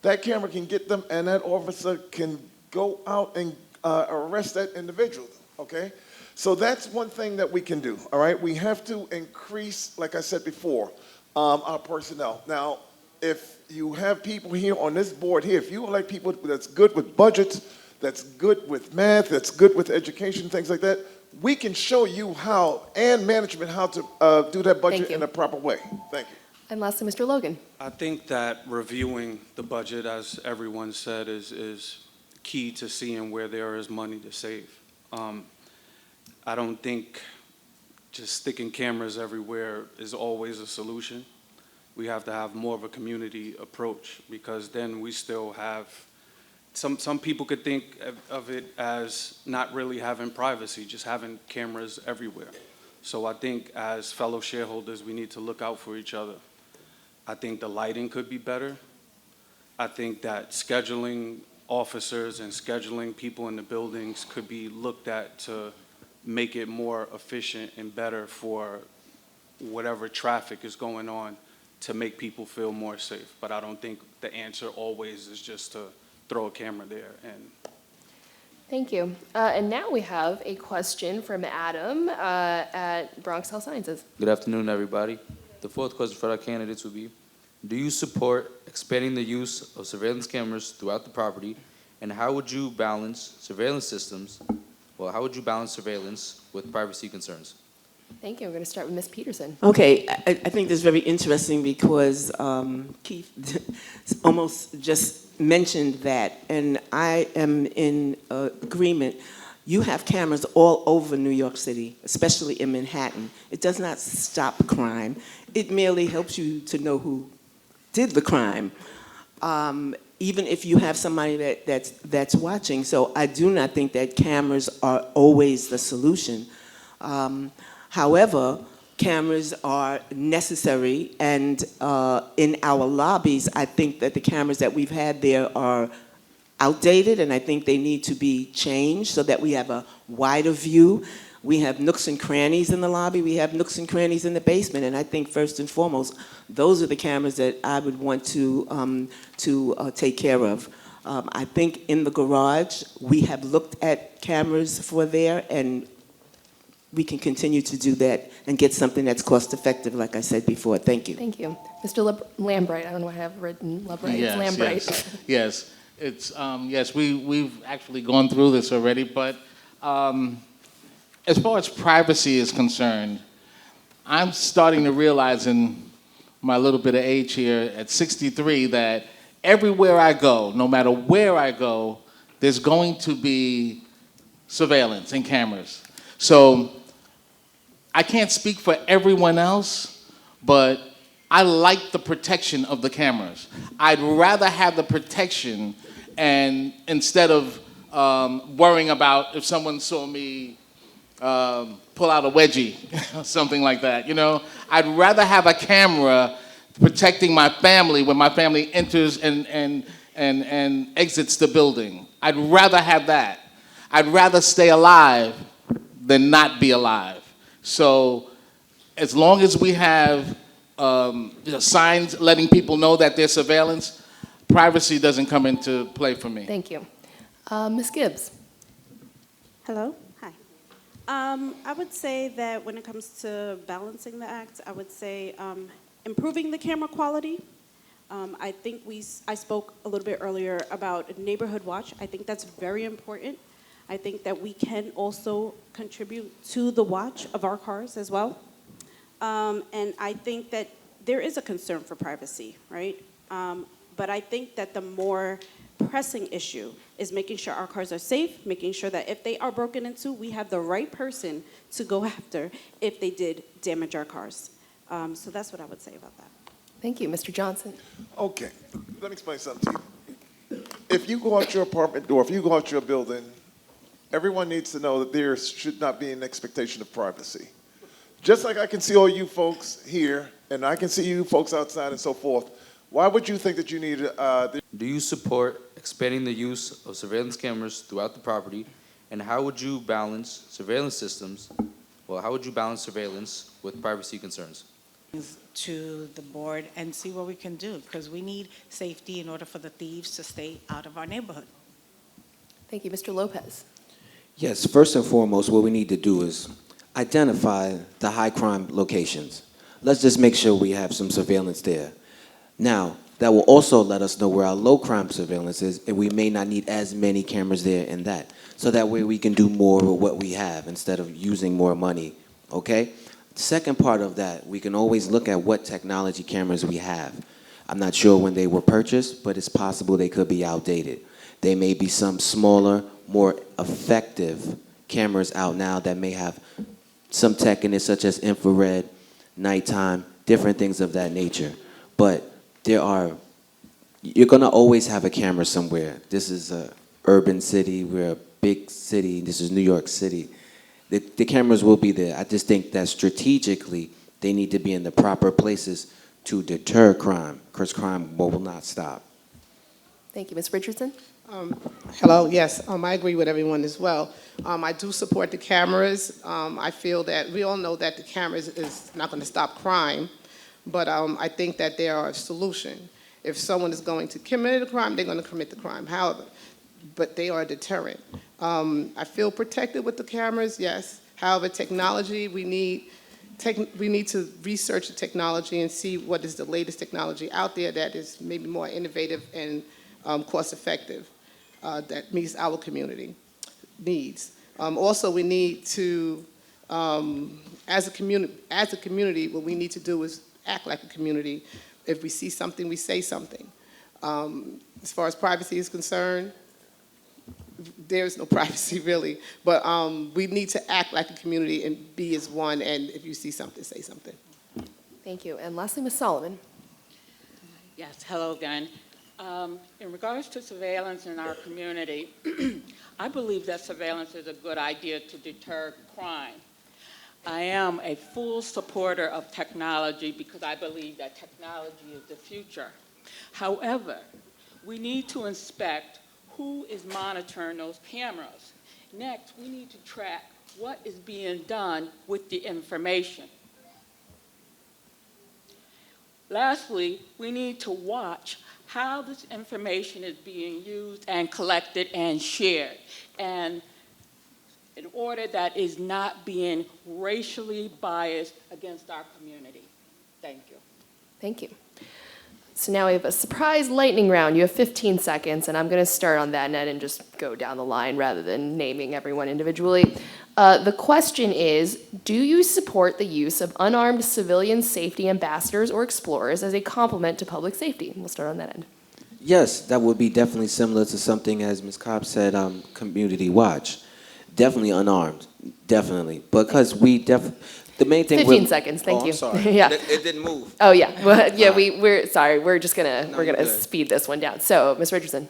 that camera can get them, and that officer can go out and arrest that individual, okay? So that's one thing that we can do, all right? We have to increase, like I said before, our personnel. Now, if you have people here on this board here, if you elect people that's good with budgets, that's good with math, that's good with education, things like that, we can show you how, and management, how to do that budget in a proper way. Thank you. And lastly, Mr. Logan. I think that reviewing the budget, as everyone said, is key to seeing where there is money to save. I don't think just sticking cameras everywhere is always a solution. We have to have more of a community approach, because then we still have, some people could think of it as not really having privacy, just having cameras everywhere. So I think as fellow shareholders, we need to look out for each other. I think the lighting could be better. I think that scheduling officers and scheduling people in the buildings could be looked at to make it more efficient and better for whatever traffic is going on, to make people feel more safe. But I don't think the answer always is just to throw a camera there. And Thank you. And now we have a question from Adam at Bronx Health Sciences. Good afternoon, everybody. The fourth question for our candidates would be, do you support expanding the use of surveillance cameras throughout the property, and how would you balance surveillance systems, well, how would you balance surveillance with privacy concerns? Thank you. We're going to start with Ms. Peterson. Okay, I think this is very interesting because Keith almost just mentioned that, and I am in agreement. You have cameras all over New York City, especially in Manhattan. It does not stop crime. It merely helps you to know who did the crime, even if you have somebody that's watching. So I do not think that cameras are always the solution. However, cameras are necessary, and in our lobbies, I think that the cameras that we've had there are outdated, and I think they need to be changed so that we have a wider view. We have nooks and crannies in the lobby, we have nooks and crannies in the basement, and I think first and foremost, those are the cameras that I would want to take care of. I think in the garage, we have looked at cameras for there, and we can continue to do that and get something that's cost effective, like I said before. Thank you. Thank you. Mr. Lambright, I don't know why I have written Lambright. Yes, It's Lambright. yes, yes. It's, yes, we've actually gone through this already, but as far as privacy is concerned, I'm starting to realize in my little bit of age here at 63 that everywhere I go, no matter where I go, there's going to be surveillance and cameras. So I can't speak for everyone else, but I like the protection of the cameras. I'd rather have the protection and instead of worrying about if someone saw me pull out a wedgie, something like that, you know? I'd rather have a camera protecting my family when my family enters and exits the building. I'd rather have that. I'd rather stay alive than not be alive. So as long as we have signs letting people know that there's surveillance, privacy doesn't come into play for me. Thank you. Ms. Gibbs. Hello. Hi. I would say that when it comes to balancing the act, I would say improving the camera quality. I think I spoke a little bit earlier about neighborhood watch. I think that's very important. I think that we can also contribute to the watch of our cars as well. And I think that there is a concern for privacy, right? But I think that the more pressing issue is making sure our cars are safe, making sure that if they are broken into, we have the right person to go after if they did damage our cars. So that's what I would say about that. Thank you. Mr. Johnson. Okay, let me explain something to you. If you go out your apartment door, if you go out your building, everyone needs to know that there should not be an expectation of privacy. Just like I can see all you folks here, and I can see you folks outside and so forth, why would you think that you need Do you support expanding the use of surveillance cameras throughout the property? And how would you balance surveillance systems? Well, how would you balance surveillance with privacy concerns? To the board and see what we can do, because we need safety in order for the thieves to stay out of our neighborhood. Thank you. Mr. Lopez. Yes, first and foremost, what we need to do is identify the high crime locations. Let's just make sure we have some surveillance there. Now, that will also let us know where our low crime surveillance is, and we may not need as many cameras there in that. So that way we can do more with what we have instead of using more money, okay? Second part of that, we can always look at what technology cameras we have. I'm not sure when they were purchased, but it's possible they could be outdated. There may be some smaller, more effective cameras out now that may have some tech in it, such as infrared, nighttime, different things of that nature. But you're gonna always have a camera somewhere. This is an urban city, we're a big city, this is New York City. The cameras will be there. I just think that strategically, they need to be in the proper places to deter crime, because crime will not stop. Thank you. Ms. Richardson. Hello, yes, I agree with everyone as well. I do support the cameras. I feel that we all know that the cameras is not going to stop crime, but I think that they are a solution. If someone is going to commit a crime, they're going to commit the crime. However, but they are a deterrent. I feel protected with the cameras, yes. However, technology, we need to research the technology and see what is the latest technology out there that is maybe more innovative and cost-effective that meets our community needs. Also, we need to, as a community, what we need to do is act like a community. If we see something, we say something. As far as privacy is concerned, there's no privacy really. But we need to act like a community and be as one, and if you see something, say something. Thank you. And lastly, Ms. Solomon. Yes, hello again. In regards to surveillance in our community, I believe that surveillance is a good idea to deter crime. I am a full supporter of technology because I believe that technology is the future. However, we need to inspect who is monitoring those cameras. Next, we need to track what is being done with the information. Lastly, we need to watch how this information is being used and collected and shared, and in order that is not being racially biased against our community. Thank you. Thank you. So now we have a surprise lightning round. You have 15 seconds, and I'm going to start on that net and just go down the line rather than naming everyone individually. The question is, do you support the use of unarmed civilian safety ambassadors or explorers as a complement to public safety? We'll start on that end. Yes, that would be definitely similar to something, as Ms. Cobb said, community watch. Definitely unarmed, definitely. Because the main thing 15 seconds, thank you. I'm sorry. Yeah. It didn't move. Oh, yeah. Well, yeah, All right. we're sorry. We're just going to, No, we're going to you're good. speed this one down. So, Ms. Richardson.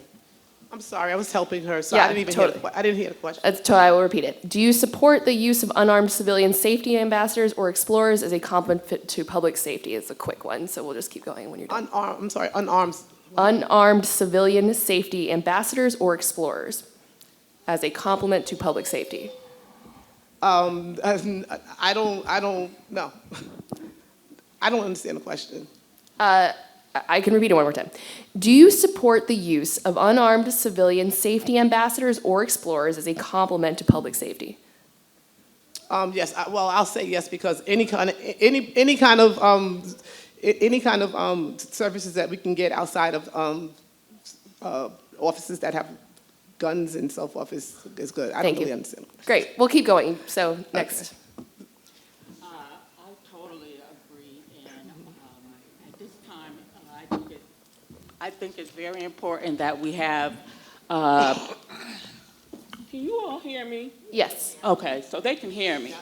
I'm sorry, I was helping her, so Yeah, I didn't even totally. I didn't hear the question. I will repeat it. Do you support the use of unarmed civilian safety ambassadors or explorers as a complement to public safety? It's a quick one, so we'll just keep going when you're done. Unarmed. Unarmed civilian safety ambassadors or explorers as a complement to public safety. I don't know. I don't understand the question. I can repeat it one more time. Do you support the use of unarmed civilian safety ambassadors or explorers as a complement to public safety? Yes, I'll say yes because any kind of services that we can get outside of offices that have guns and so forth is good. I don't Thank you. really understand. Great. We'll keep going. So next. I totally agree, and at this time, I think it's very important that we have, can you all hear me? Yes. Okay, so they can hear me.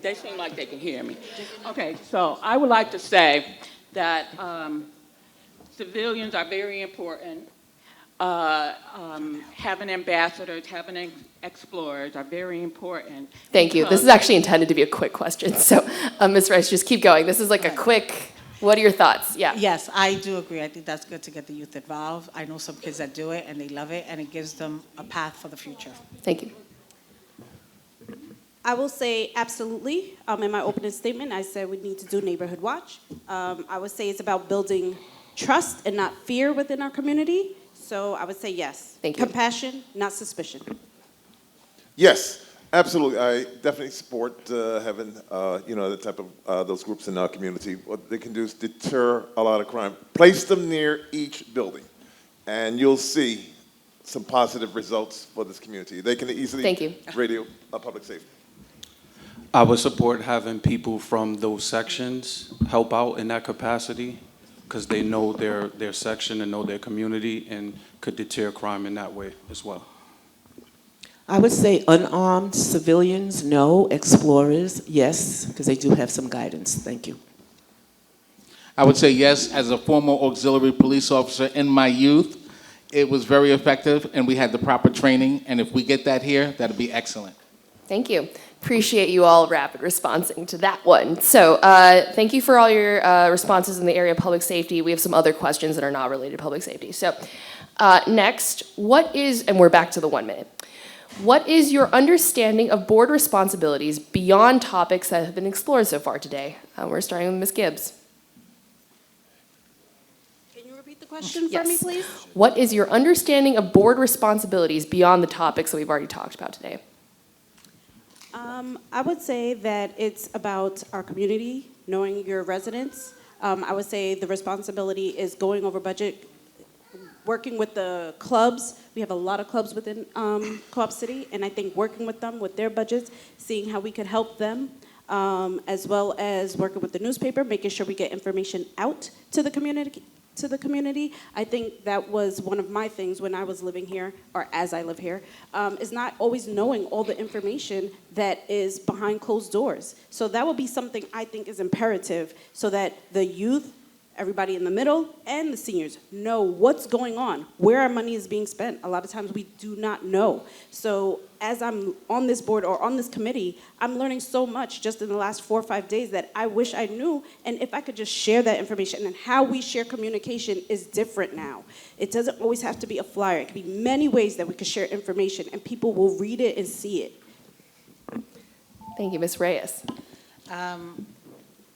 They seem like they can hear me. Okay, so I would like to say that civilians are very important. Having ambassadors, having explorers are very important. Thank you. This is actually intended to be a quick question. So, Ms. Rice, just keep going. This is like a quick, what are your thoughts? Yeah. Yes, I do agree. I think that's good to get the youth involved. I know some kids that do it and they love it and it gives them a path for the future. Thank you. I will say absolutely. In my opening statement, I said we need to do neighborhood watch. I would say it's about building trust and not fear within our community. So I would say yes. Thank you. Compassion, not suspicion. Yes, absolutely. I definitely support having, the type of those groups in our community. What they can do is deter a lot of crime. Place them near each building, and you'll see some positive results for this community. They can easily Thank you. radio public safety. I would support having people from those sections help out in that capacity because they know their section and know their community and could deter crime in that way as well. I would say unarmed civilians, no. Explorers, yes, because they do have some guidance. Thank you. I would say yes, as a former auxiliary police officer in my youth, it was very effective and we had the proper training, and if we get that here, that'd be excellent. Thank you. Appreciate you all rapid responding to that one. So thank you for all your responses in the area of public safety. We have some other questions that are not related to public safety. So next, and we're back to the 1 minute. What is your understanding of board responsibilities beyond topics that have been explored so far today? We're starting with Ms. Gibbs. Can you repeat the question for Yes. me, please? What is your understanding of board responsibilities beyond the topics that we've already talked about today? I would say that it's about our community, knowing your residents. I would say the responsibility is going over budget, working with the clubs. We have a lot of clubs within Co-op City, and I think working with them with their budgets, seeing how we could help them, as well as working with the newspaper, making sure we get information out to the to the community. I think that was one of my things when I was living here, or as I live here, is not always knowing all the information that is behind closed doors. So that would be something I think is imperative so that the youth, everybody in the middle, and the seniors know what's going on, where our money is being spent. A lot of times we do not know. So as I'm on this board or on this committee, I'm learning so much just in the last 4 or 5 days that I wish I knew. And if I could just share that information, and how we share communication is different now. It doesn't always have to be a flyer. It could be many ways that we could share information, and people will read it and see it. Thank you, Ms. Reyes.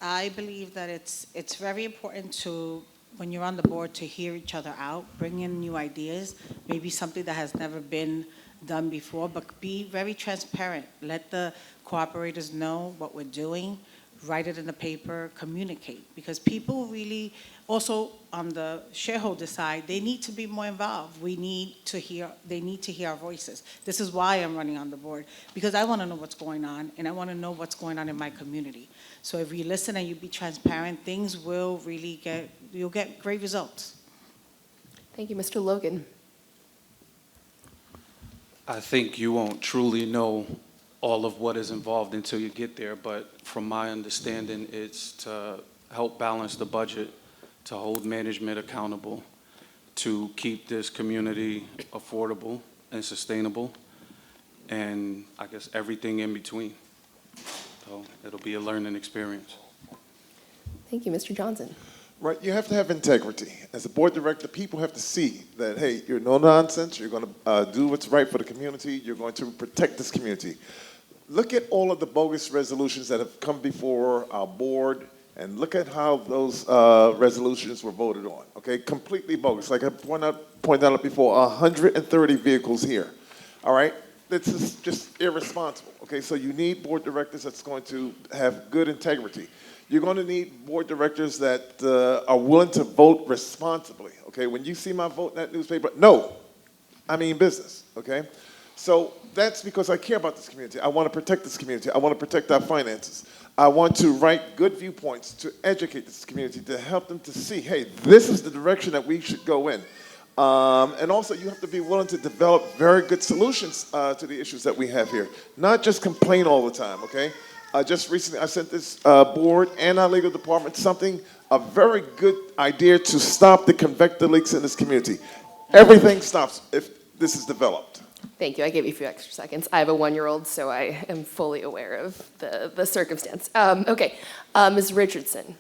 I believe that it's very important to, when you're on the board, to hear each other out, bring in new ideas, maybe something that has never been done before, but be very transparent. Let the cooperators know what we're doing, write it in the paper, communicate, because people really, also on the shareholder side, they need to be more involved. They need to hear our voices. This is why I'm running on the board, because I want to know what's going on, and I want to know what's going on in my community. So if you listen and you be transparent, things will really you'll get great results. Thank you, Mr. Logan. I think you won't truly know all of what is involved until you get there, but from my understanding, it's to help balance the budget, to hold management accountable, to keep this community affordable and sustainable, and I guess everything in between. So it'll be a learning experience. Thank you, Mr. Johnson. Right, you have to have integrity. As a board director, people have to see that, hey, you're no nonsense, you're going to do what's right for the community, you're going to protect this community. Look at all of the bogus resolutions that have come before our board, and look at how those resolutions were voted on, okay? Completely bogus. Like I pointed out before, 130 vehicles here, all right? This is just irresponsible, okay? So you need board directors that's going to have good integrity. You're going to need board directors that are willing to vote responsibly, okay? When you see my vote in that newspaper, no, I mean business, okay? So that's because I care about this community. I want to protect this community. I want to protect our finances. I want to write good viewpoints to educate this community, to help them to see, hey, this is the direction that we should go in. And also, you have to be willing to develop very good solutions to the issues that we have here. Not just complain all the time, okay? Just recently, I sent this board and our legal department a very good idea to stop the convector leaks in this community. Everything stops if this is developed. Thank you. I gave you a few extra seconds. I have a 1-year-old, so I am fully aware of the circumstance. Okay, Ms. Richardson.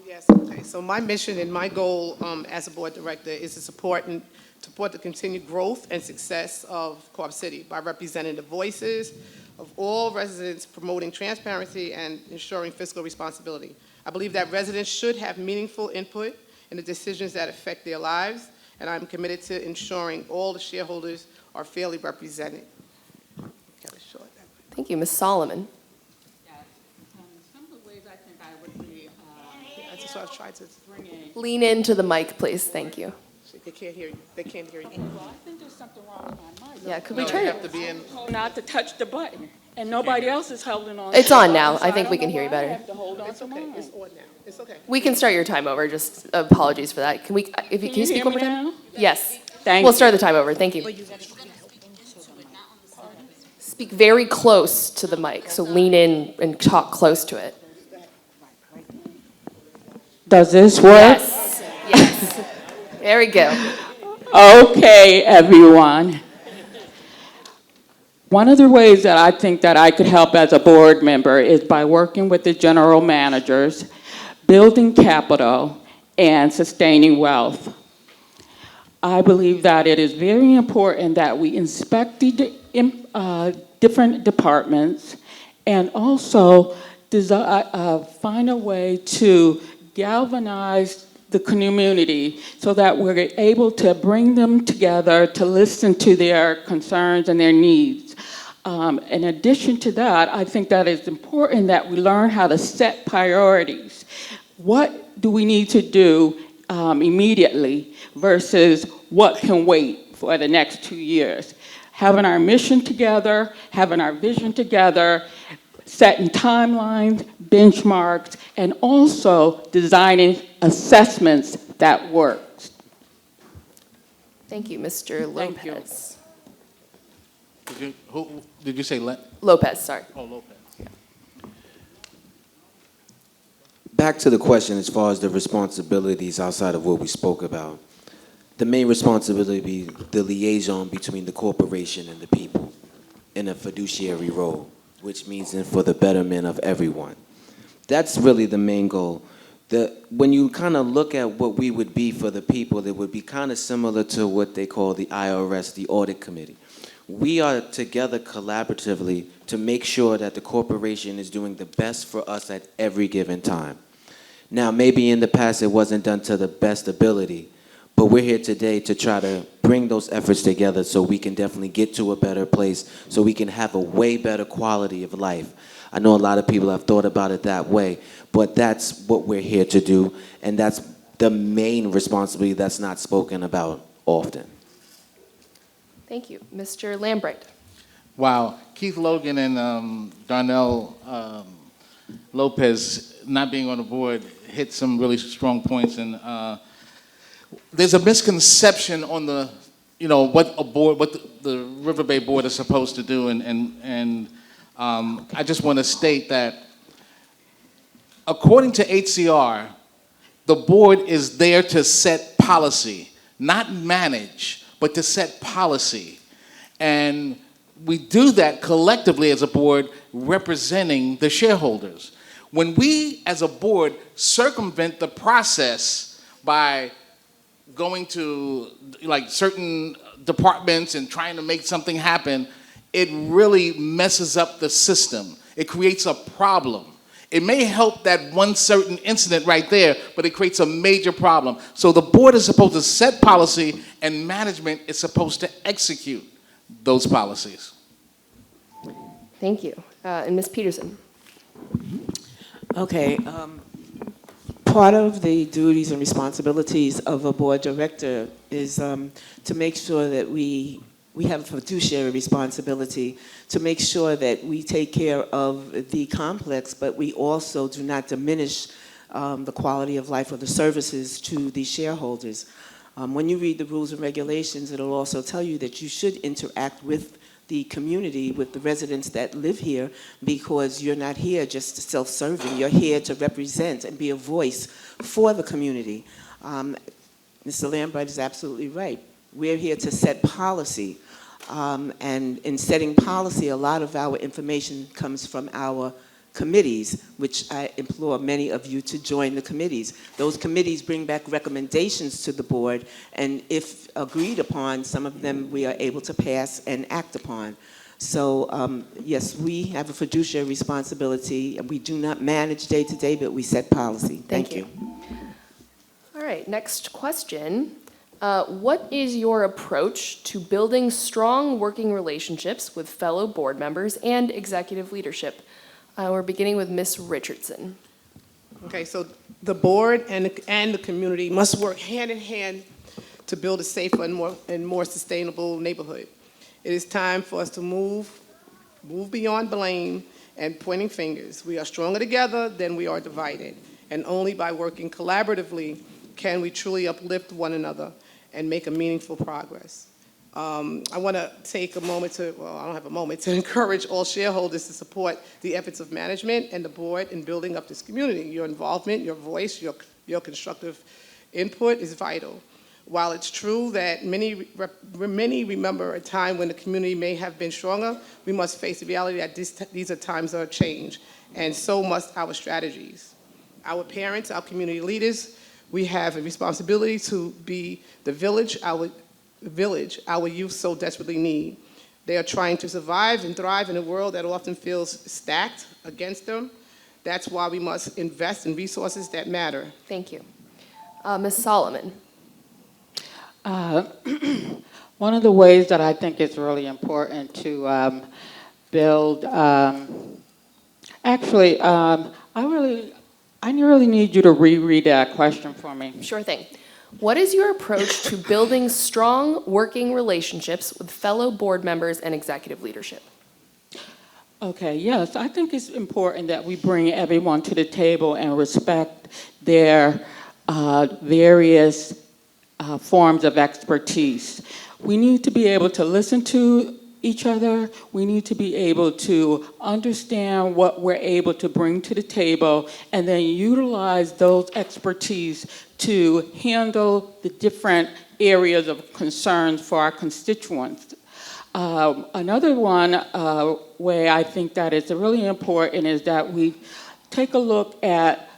Yes, okay. So my mission and my goal as a board director is to support the continued growth and success of Co-op City by representing the voices of all residents, promoting transparency and ensuring fiscal responsibility. I believe that residents should have meaningful input in the decisions that affect their lives, and I'm committed to ensuring all the shareholders are fairly represented. Got it short that way. Thank you, Ms. Solomon. Yes. Some of the ways I think I would be That's just what I tried to. bringing. Lean into the mic, please. Thank you. They can't hear you. They can't hear you. Well, I think there's something wrong with my mic. Yeah, could we No, turn you it? have to be in. Not to touch the button, and nobody else is holding on. It's to on it, now. so I think don't we can know hear you why I better. have to hold on It's to okay. mine. It's on now. It's okay. We can start your time over. Just apologies for that. Can you you speak hear one more me time? now? Yes. Thank We'll you. start the time over. Thank you. Speak very close to the mic, so lean in and talk close to it. Does this work? Yes. Yes. There we go. Okay, everyone. One of the ways that I think that I could help as a board member is by working with the general managers, building capital, and sustaining wealth. I believe that it is very important that we inspect the different departments and also find a way to galvanize the community so that we're able to bring them together to listen to their concerns and their needs. In addition to that, I think that it's important that we learn how to set priorities. What do we need to do immediately versus what can wait for the next 2 years? Having our mission together, having our vision together, setting timelines, benchmarks, and also designing assessments that works. Thank you, Mr. Thank you. Lopez. Did you say Lopez, sorry. Oh, Lopez. Back to the question as far as the responsibilities outside of what we spoke about. The main responsibility be the liaison between the corporation and the people in a fiduciary role, which means for the betterment of everyone. That's really the main goal. When you kind of look at what we would be for the people, it would be kind of similar to what they call the IRS, the audit committee. We are together collaboratively to make sure that the corporation is doing the best for us at every given time. Now, maybe in the past it wasn't done to the best ability, but we're here today to try to bring those efforts together so we can definitely get to a better place, so we can have a way better quality of life. I know a lot of people have thought about it that way, but that's what we're here to do, and that's the main responsibility that's not spoken about often. Thank you. Mr. Lambright. Wow, Keith Logan and Darnell Lopez not being on the board hit some really strong points, and there's a misconception on the, what the Riverbay board is supposed to do, and I just want to state that according to HCR, the board is there to set policy, not manage, but to set policy. And we do that collectively as a board representing the shareholders. When we as a board circumvent the process by going to certain departments and trying to make something happen, it really messes up the system. It creates a problem. It may help that one certain incident right there, but it creates a major problem. So the board is supposed to set policy, and management is supposed to execute those policies. Thank you. And Ms. Peterson. Okay. Part of the duties and responsibilities of a board director is to make sure that we have a fiduciary responsibility to make sure that we take care of the complex, but we also do not diminish the quality of life or the services to the shareholders. When you read the rules and regulations, it'll also tell you that you should interact with the community, with the residents that live here, because you're not here just self-serving. You're here to represent and be a voice for the community. Mr. Lambright is absolutely right. We're here to set policy. And in setting policy, a lot of our information comes from our committees, which I implore many of you to join the committees. Those committees bring back recommendations to the board, and if agreed upon, some of them we are able to pass and act upon. So yes, we have a fiduciary responsibility. We do not manage day to day, but we set policy. Thank you. All right, next question. What is your approach to building strong working relationships with fellow board members and executive leadership? We're beginning with Ms. Richardson. Okay, so the board and the community must work hand in hand to build a safer and more sustainable neighborhood. It is time for us to move beyond blame and pointing fingers. We are stronger together than we are divided, and only by working collaboratively can we truly uplift one another and make a meaningful progress. I want to take a moment I don't have a moment, to encourage all shareholders to support the efforts of management and the board in building up this community. Your involvement, your voice, your constructive input is vital. While it's true that many remember a time when the community may have been stronger, we must face the reality that these are times of change, and so must our strategies. Our parents, our community leaders, we have a responsibility to be the village our youth so desperately need. They are trying to survive and thrive in a world that often feels stacked against them. That's why we must invest in resources that matter. Thank you. Ms. Solomon. One of the ways that I think it's really important to build, I really need you to reread that question for me. Sure thing. What is your approach to building strong working relationships with fellow board members and executive leadership? Okay, yes, I think it's important that we bring everyone to the table and respect their various forms of expertise. We need to be able to listen to each other. We need to be able to understand what we're able to bring to the table and then utilize those expertise to handle the different areas of concerns for our constituents. Another one where I think that is really important is that we take a look at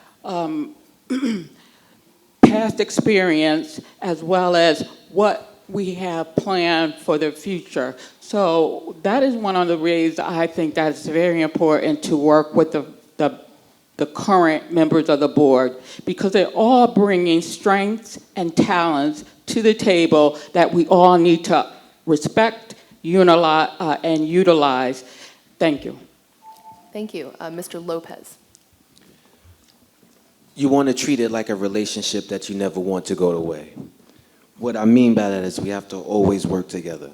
past experience as well as what we have planned for the future. So that is one of the ways I think that's very important to work with the current members of the board, because they're all bringing strengths and talents to the table that we all need to respect, and utilize. Thank you. Thank you. Mr. Lopez. You want to treat it like a relationship that you never want to go away. What I mean by that is we have to always work together.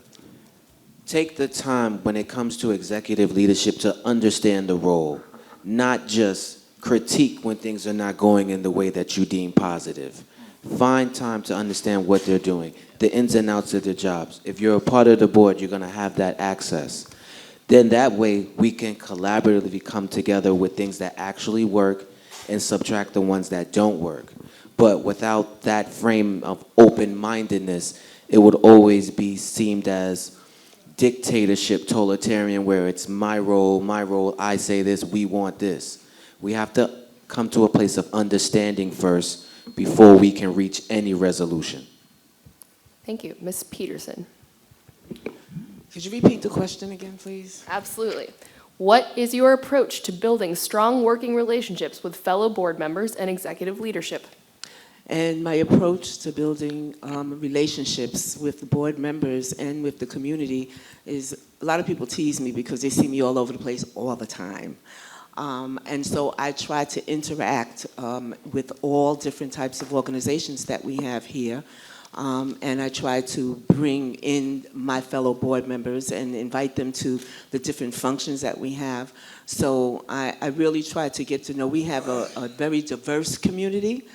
Take the time when it comes to executive leadership to understand the role, not just critique when things are not going in the way that you deem positive. Find time to understand what they're doing, the ins and outs of their jobs. If you're a part of the board, you're going to have that access. Then that way we can collaboratively come together with things that actually work and subtract the ones that don't work. But without that frame of open-mindedness, it would always be seemed as dictatorship, totalitarian, where it's my role, I say this, we want this. We have to come to a place of understanding first before we can reach any resolution. Thank you. Ms. Peterson. Could you repeat the question again, please? Absolutely. What is your approach to building strong working relationships with fellow board members and executive leadership? And my approach to building relationships with the board members and with the community is, a lot of people tease me because they see me all over the place all the time. And so I try to interact with all different types of organizations that we have here. And I try to bring in my fellow board members and invite them to the different functions that we have. So I really try to get to know, we have a very diverse community.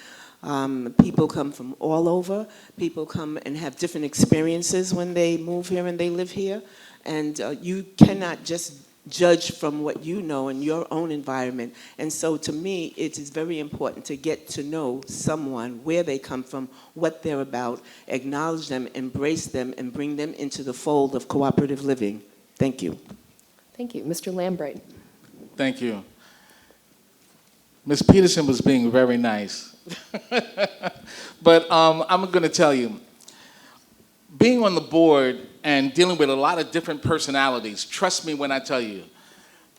People come from all over. People come and have different experiences when they move here and they live here. And you cannot just judge from what you know in your own environment. And so to me, it is very important to get to know someone, where they come from, what they're about, acknowledge them, embrace them, and bring them into the fold of cooperative living. Thank you. Thank you. Mr. Lambright. Thank you. Ms. Peterson was being very nice. But I'm going to tell you, being on the board and dealing with a lot of different personalities, trust me when I tell you,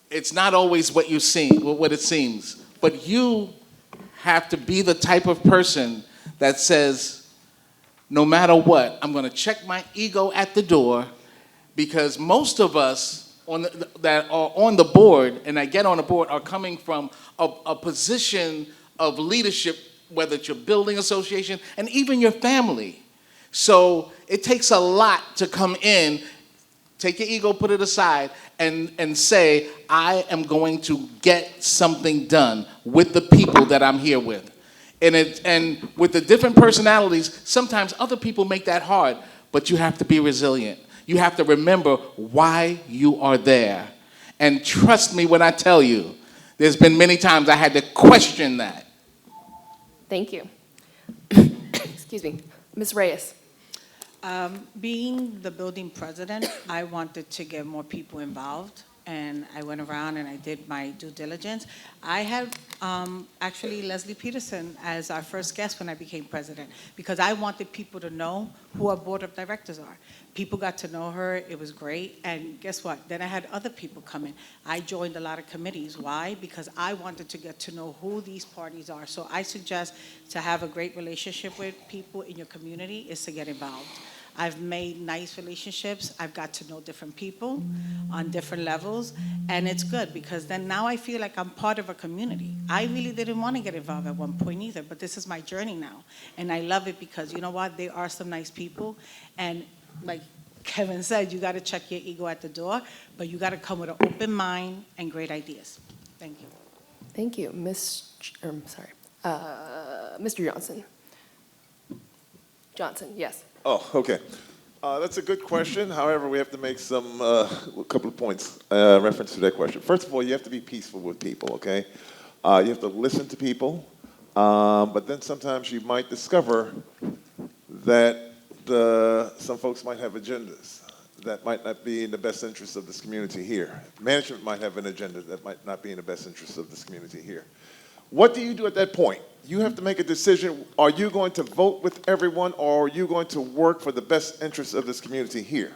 it's not always what you see, what it seems. But you have to be the type of person that says, no matter what, I'm going to check my ego at the door, because most of us that are on the board and that get on the board are coming from a position of leadership, whether it's your building association and even your family. So it takes a lot to come in, take your ego, put it aside, and say, I am going to get something done with the people that I'm here with. And with the different personalities, sometimes other people make that hard, but you have to be resilient. You have to remember why you are there. And trust me when I tell you, there's been many times I had to question that. Thank you. Excuse me. Ms. Reyes. Being the building president, I wanted to get more people involved, and I went around and I did my due diligence. I had actually Leslie Peterson as our first guest when I became president, because I wanted people to know who our board of directors are. People got to know her, it was great, and guess what? Then I had other people come in. I joined a lot of committees. Why? Because I wanted to get to know who these parties are. So I suggest to have a great relationship with people in your community is to get involved. I've made nice relationships. I've got to know different people on different levels, and it's good because then now I feel like I'm part of a community. I really didn't want to get involved at one point either, but this is my journey now, and I love it because you know what? There are some nice people, and like Kevin said, you got to check your ego at the door, but you got to come with an open mind and great ideas. Thank you. Thank you. Mr. Johnson. Johnson, yes. Oh, okay. That's a good question. However, we have to make some a couple of points reference to that question. First of all, you have to be peaceful with people. Okay, you have to listen to people, but then sometimes you might discover that some folks might have agendas that might not be in the best interest of this community here. Management might have an agenda that might not be in the best interest of this community here. What do you do at that point? You have to make a decision. Are you going to vote with everyone, or are you going to work for the best interests of this community here?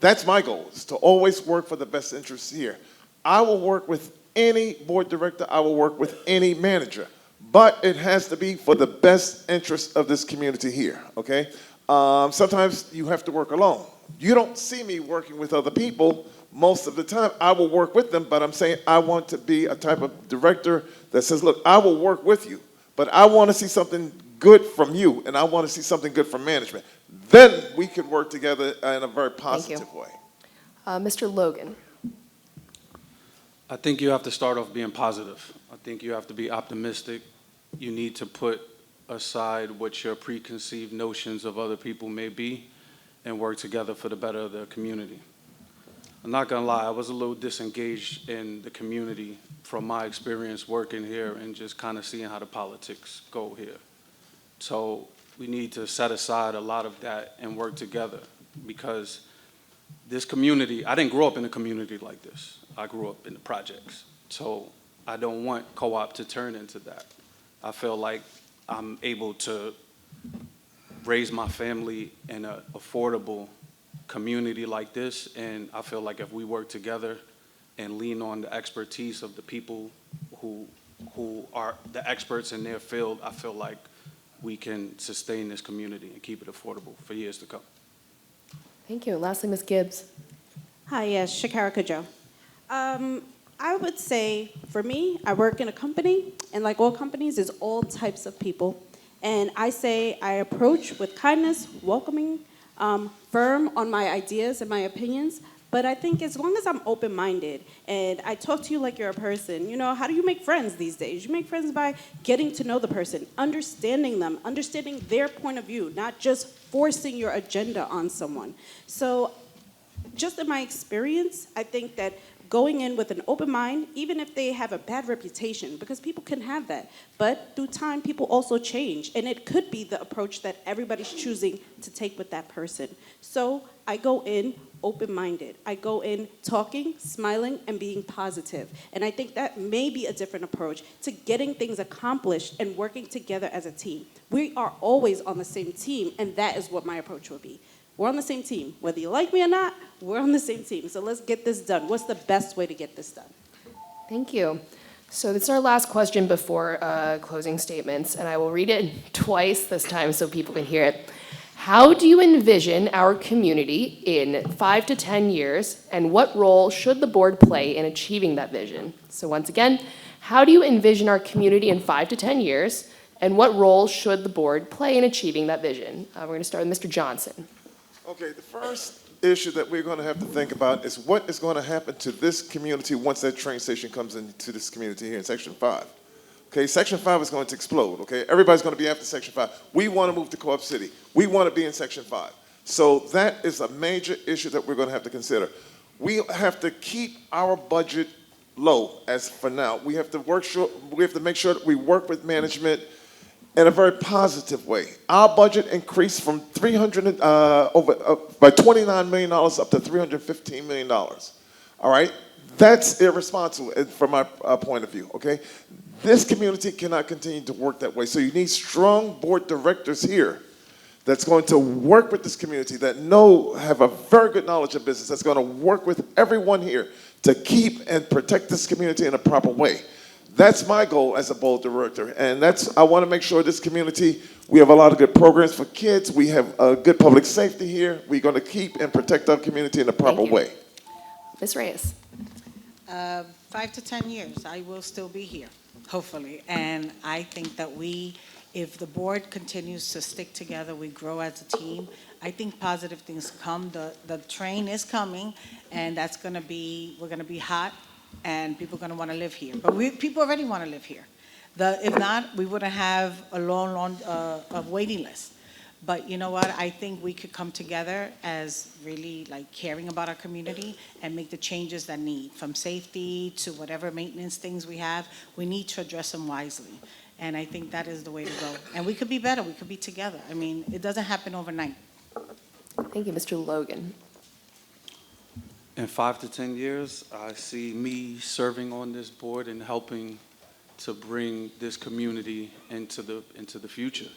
That's my goal, is to always work for the best interests here. I will work with any board director. I will work with any manager. But it has to be for the best interest of this community here, okay? Sometimes you have to work alone. You don't see me working with other people most of the time. I will work with them, but I'm saying I want to be a type of director that says, look, I will work with you, but I want to see something good from you, and I want to see something good from management. Then we could work together in a very positive way. Mr. Logan. I think you have to start off being positive. I think you have to be optimistic. You need to put aside what your preconceived notions of other people may be and work together for the better of the community. I'm not gonna lie, I was a little disengaged in the community from my experience working here and just kind of seeing how the politics go here. So we need to set aside a lot of that and work together, because this community, I didn't grow up in a community like this. I grew up in the projects. So I don't want co-op to turn into that. I feel like I'm able to raise my family in an affordable community like this, and I feel like if we work together and lean on the expertise of the people who are the experts in their field, I feel like we can sustain this community and keep it affordable for years to come. Thank you. Lastly, Ms. Gibbs. Hi, yes, Shakara Kajo. I would say, for me, I work in a company, and like all companies, there's all types of people. And I say I approach with kindness, welcoming, firm on my ideas and my opinions. But I think as long as I'm open-minded and I talk to you like you're a person, you know, how do you make friends these days? You make friends by getting to know the person, understanding them, understanding their point of view, not just forcing your agenda on someone. So just in my experience, I think that going in with an open mind, even if they have a bad reputation, because people can have that, but through time, people also change, and it could be the approach that everybody's choosing to take with that person. So I go in open-minded. I go in talking, smiling, and being positive. And I think that may be a different approach to getting things accomplished and working together as a team. We are always on the same team, and that is what my approach would be. We're on the same team. Whether you like me or not, we're on the same team. So let's get this done. What's the best way to get this done? Thank you. So this is our last question before closing statements, and I will read it twice this time so people can hear it. How do you envision our community in 5 to 10 years, and what role should the board play in achieving that vision? So once again, how do you envision our community in 5 to 10 years, and what role should the board play in achieving that vision? We're going to start with Mr. Johnson. Okay, the first issue that we're going to have to think about is what is going to happen to this community once that train station comes into this community here in Section 5. Okay, Section 5 is going to explode, okay? Everybody's going to be after Section 5. We want to move to Co-op City. We want to be in Section 5. So that is a major issue that we're going to have to consider. We have to keep our budget low as for now. We have to make sure that we work with management in a very positive way. Our budget increased from by $29 million up to $315 million. All right? That's irresponsible from my point of view, okay? This community cannot continue to work that way. So you need strong board directors here that's going to work with this community, that have a very good knowledge of business, that's going to work with everyone here to keep and protect this community in a proper way. That's my goal as a board director, and I want to make sure this community, we have a lot of good programs for kids, we have good public safety here, we're going to keep and protect our community in a proper way. Ms. Reyes. 5 to 10 years, I will still be here, hopefully. And I think that if the board continues to stick together, we grow as a team, I think positive things come. The train is coming, and we're going to be hot, and people are going to want to live here. But people already want to live here. If not, we wouldn't have a long waiting list. But you know what? I think we could come together as really like caring about our community and make the changes that need, from safety to whatever maintenance things we have. We need to address them wisely. And I think that is the way to go. And we could be better. We could be together. I mean, it doesn't happen overnight. Thank you, Mr. Logan. In 5 to 10 years, I see me serving on this board and helping to bring this community into the future.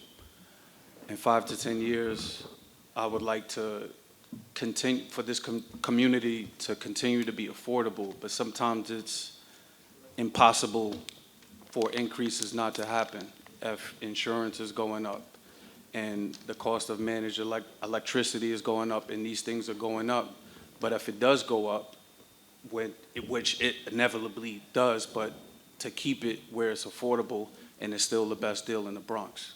In 5 to 10 years, I would like to continue for this community to continue to be affordable, but sometimes it's impossible for increases not to happen if insurance is going up and the cost of managed electricity is going up and these things are going up. But if it does go up, which it inevitably does, but to keep it where it's affordable and it's still the best deal in the Bronx.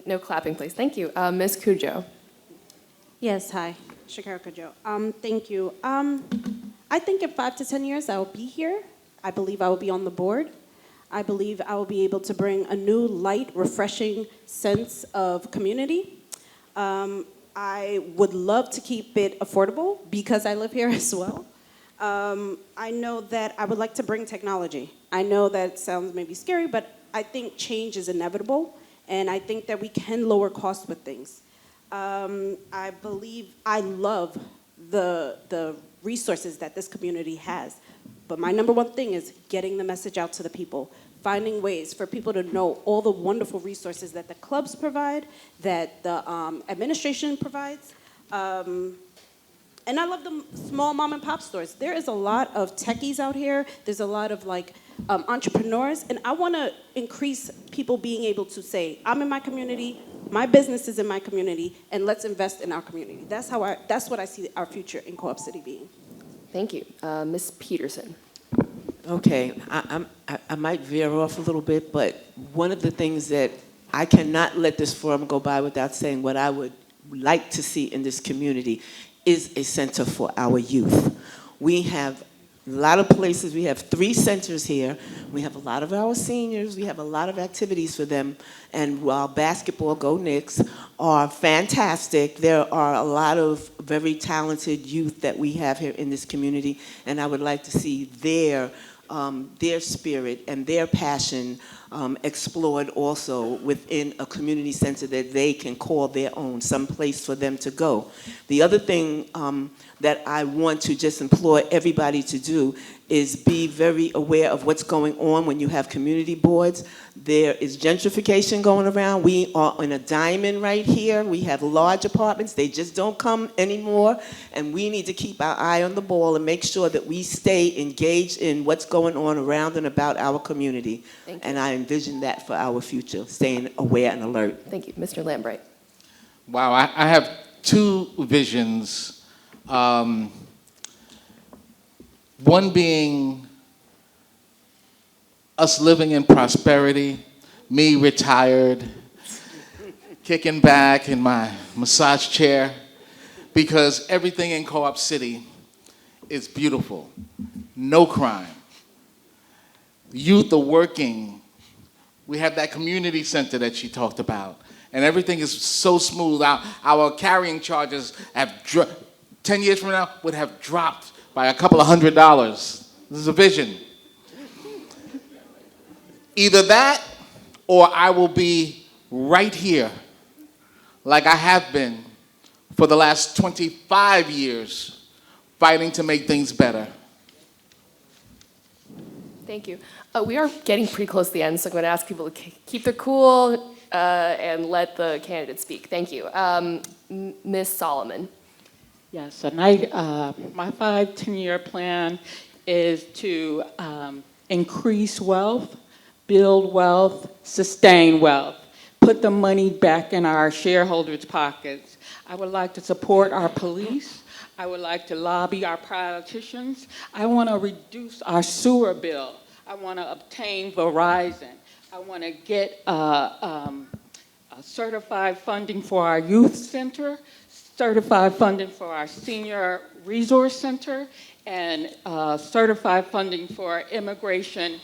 No clapping, please. Thank you. Ms. Cujo. Yes, hi, Shakira Cujo. Thank you. I think in 5 to 10 years I will be here. I believe I will be on the board. I believe I will be able to bring a new, light, refreshing sense of community. I would love to keep it affordable because I live here as well. I know that I would like to bring technology. I know that sounds maybe scary, but I think change is inevitable. And I think that we can lower costs with things. I love the resources that this community has. But my number one thing is getting the message out to the people, finding ways for people to know all the wonderful resources that the clubs provide, that the administration provides. And I love the small mom and pop stores. There is a lot of techies out here. There's a lot of entrepreneurs. And I want to increase people being able to say, I'm in my community, my business is in my community, and let's invest in our community. That's what I see our future in Co-op City being. Thank you. Ms. Peterson. Okay, I might veer off a little bit, but one of the things that I cannot let this forum go by without saying what I would like to see in this community is a center for our youth. We have a lot of places. We have 3 centers here. We have a lot of our seniors. We have a lot of activities for them. And while basketball, go Knicks, are fantastic, there are a lot of very talented youth that we have here in this community. And I would like to see their spirit and their passion explored also within a community center that they can call their own, some place for them to go. The other thing that I want to just implore everybody to do is be very aware of what's going on when you have community boards. There is gentrification going around. We are in a diamond right here. We have large apartments. They just don't come anymore. And we need to keep our eye on the ball and make sure that we stay engaged in what's going on around and about our community. Thank you. And I envision that for our future, staying aware and alert. Thank you. Mr. Lambright. Wow, I have 2 visions. One being us living in prosperity, me retired, kicking back in my massage chair, because everything in Co-op City is beautiful. No crime. Youth are working. We have that community center that she talked about, and everything is so smooth. Our carrying charges have 10 years from now would have dropped by a couple of $100. This is a vision. Either that, or I will be right here, like I have been for the last 25 years, fighting to make things better. Thank you. We are getting pretty close to the end, so I'm going to ask people to keep their cool and let the candidates speak. Thank you. Ms. Solomon. Yes, and my 5-10-year plan is to increase wealth, build wealth, sustain wealth, put the money back in our shareholders' pockets. I would like to support our police. I would like to lobby our politicians. I want to reduce our sewer bill. I want to obtain Verizon. I want to get certified funding for our youth center, certified funding for our senior resource center, and certified funding for our immigration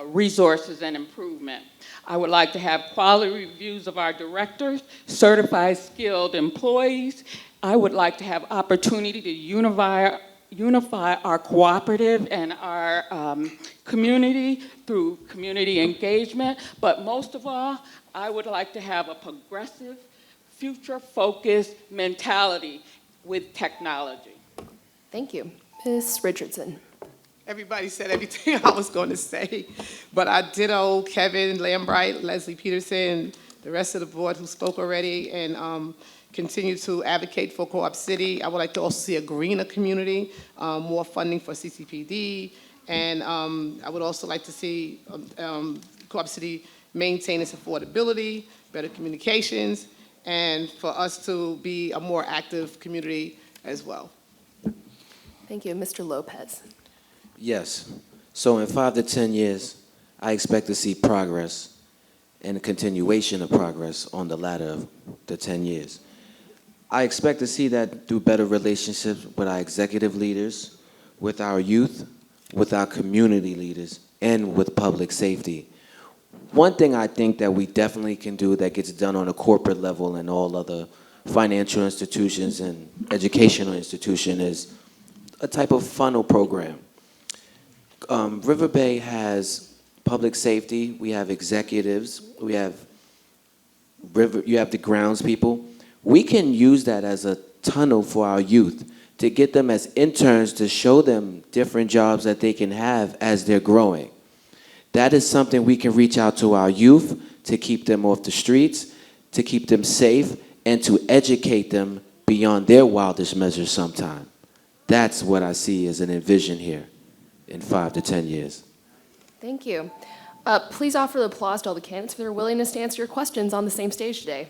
resources and improvement. I would like to have quality reviews of our directors, certified skilled employees. I would like to have opportunity to unify our cooperative and our community through community engagement. But most of all, I would like to have a progressive, future-focused mentality with technology. Thank you. Ms. Richardson. Everybody said everything I was going to say, but I ditto Kevin Lambright, Leslie Peterson, the rest of the board who spoke already, and continue to advocate for Co-op City. I would like to also see a greener community, more funding for CCPD, and I would also like to see Co-op City maintain its affordability, better communications, and for us to be a more active community as well. Thank you. Mr. Lopez. Yes. So in 5 to 10 years, I expect to see progress and a continuation of progress on the latter of the 10 years. I expect to see that through better relationships with our executive leaders, with our youth, with our community leaders, and with public safety. One thing I think that we definitely can do that gets done on a corporate level and all other financial institutions and educational institutions is a type of funnel program. Riverbay has public safety, we have executives, you have the grounds people. We can use that as a tunnel for our youth to get them as interns to show them different jobs that they can have as they're growing. That is something we can reach out to our youth to keep them off the streets, to keep them safe, and to educate them beyond their wildest measures sometime. That's what I see as an envision here in 5 to 10 years. Thank you. Please offer the applause to all the candidates for their willingness to answer your questions on the same stage today.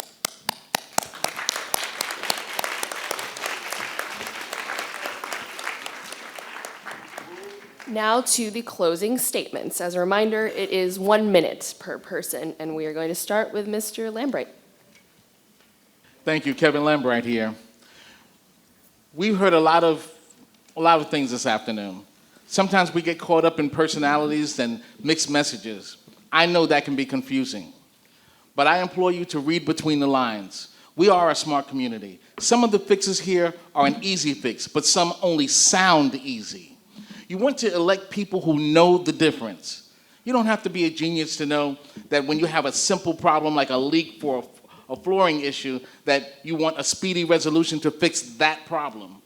Now to the closing statements. As a reminder, it is 1 minute per person, and we are going to start with Mr. Lambright. Thank you, Kevin Lambright here. We've heard a lot of things this afternoon. Sometimes we get caught up in personalities and mixed messages. I know that can be confusing, but I implore you to read between the lines. We are a smart community. Some of the fixes here are an easy fix, but some only sound easy. You want to elect people who know the difference. You don't have to be a genius to know that when you have a simple problem like a leak for a flooring issue, that you want a speedy resolution to fix that problem.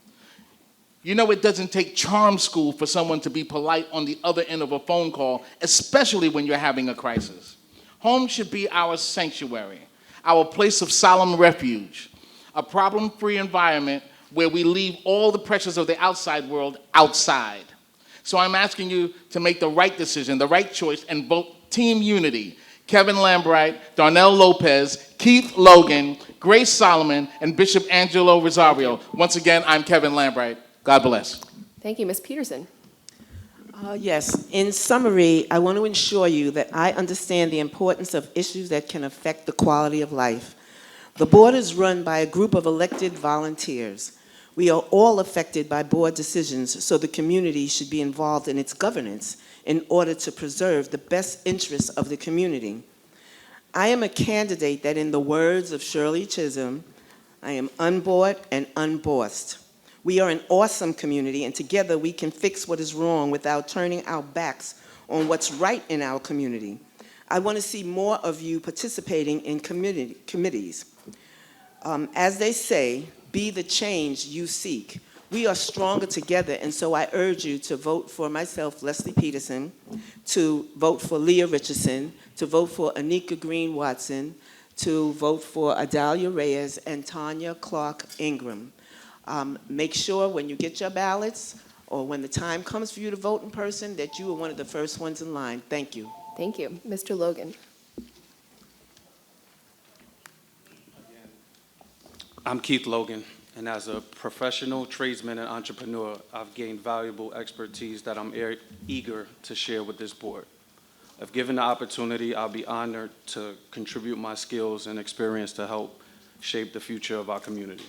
You know it doesn't take charm school for someone to be polite on the other end of a phone call, especially when you're having a crisis. Home should be our sanctuary, our place of solemn refuge, a problem-free environment where we leave all the pressures of the outside world outside. So I'm asking you to make the right decision, the right choice, and vote Team Unity. Kevin Lambright, Darnell Lopez, Keith Logan, Grace Solomon, and Bishop Angelo Rosario. Once again, I'm Kevin Lambright. God bless. Thank you. Ms. Peterson. Yes. In summary, I want to ensure you that I understand the importance of issues that can affect the quality of life. The board is run by a group of elected volunteers. We are all affected by board decisions, so the community should be involved in its governance in order to preserve the best interests of the community. I am a candidate that, in the words of Shirley Chisholm, I am unbought and unbossed. We are an awesome community, and together we can fix what is wrong without turning our backs on what's right in our community. I want to see more of you participating in committees. As they say, be the change you seek. We are stronger together, and so I urge you to vote for myself, Leslie Peterson, to vote for Leah Richardson, to vote for Anika Green Watson, to vote for Adalia Reyes and Tanya Clark Ingram. Make sure when you get your ballots or when the time comes for you to vote in person that you are one of the first ones in line. Thank you. Thank you. Mr. Logan. I'm Keith Logan, and as a professional tradesman and entrepreneur, I've gained valuable expertise that I'm eager to share with this board. If given the opportunity, I'll be honored to contribute my skills and experience to help shape the future of our community.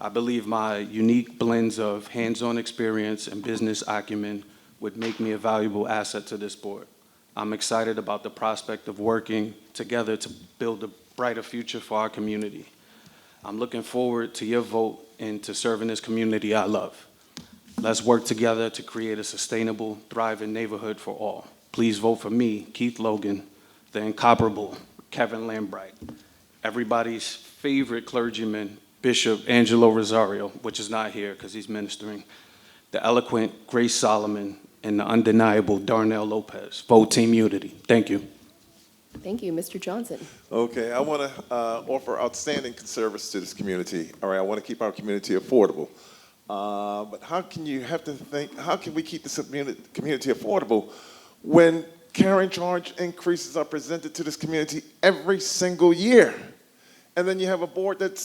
I believe my unique blends of hands-on experience and business acumen would make me a valuable asset to this board. I'm excited about the prospect of working together to build a brighter future for our community. I'm looking forward to your vote and to serving this community I love. Let's work together to create a sustainable, thriving neighborhood for all. Please vote for me, Keith Logan, the incomparable Kevin Lambright, everybody's favorite clergyman, Bishop Angelo Rosario, which is not here because he's ministering, the eloquent Grace Solomon, and the undeniable Darnell Lopez. Vote Team Unity. Thank you. Thank you, Mr. Johnson. Okay, I want to offer outstanding service to this community. All right, I want to keep our community affordable. But how can we keep this community affordable when carrying charge increases are presented to this community every single year? And then you have a board that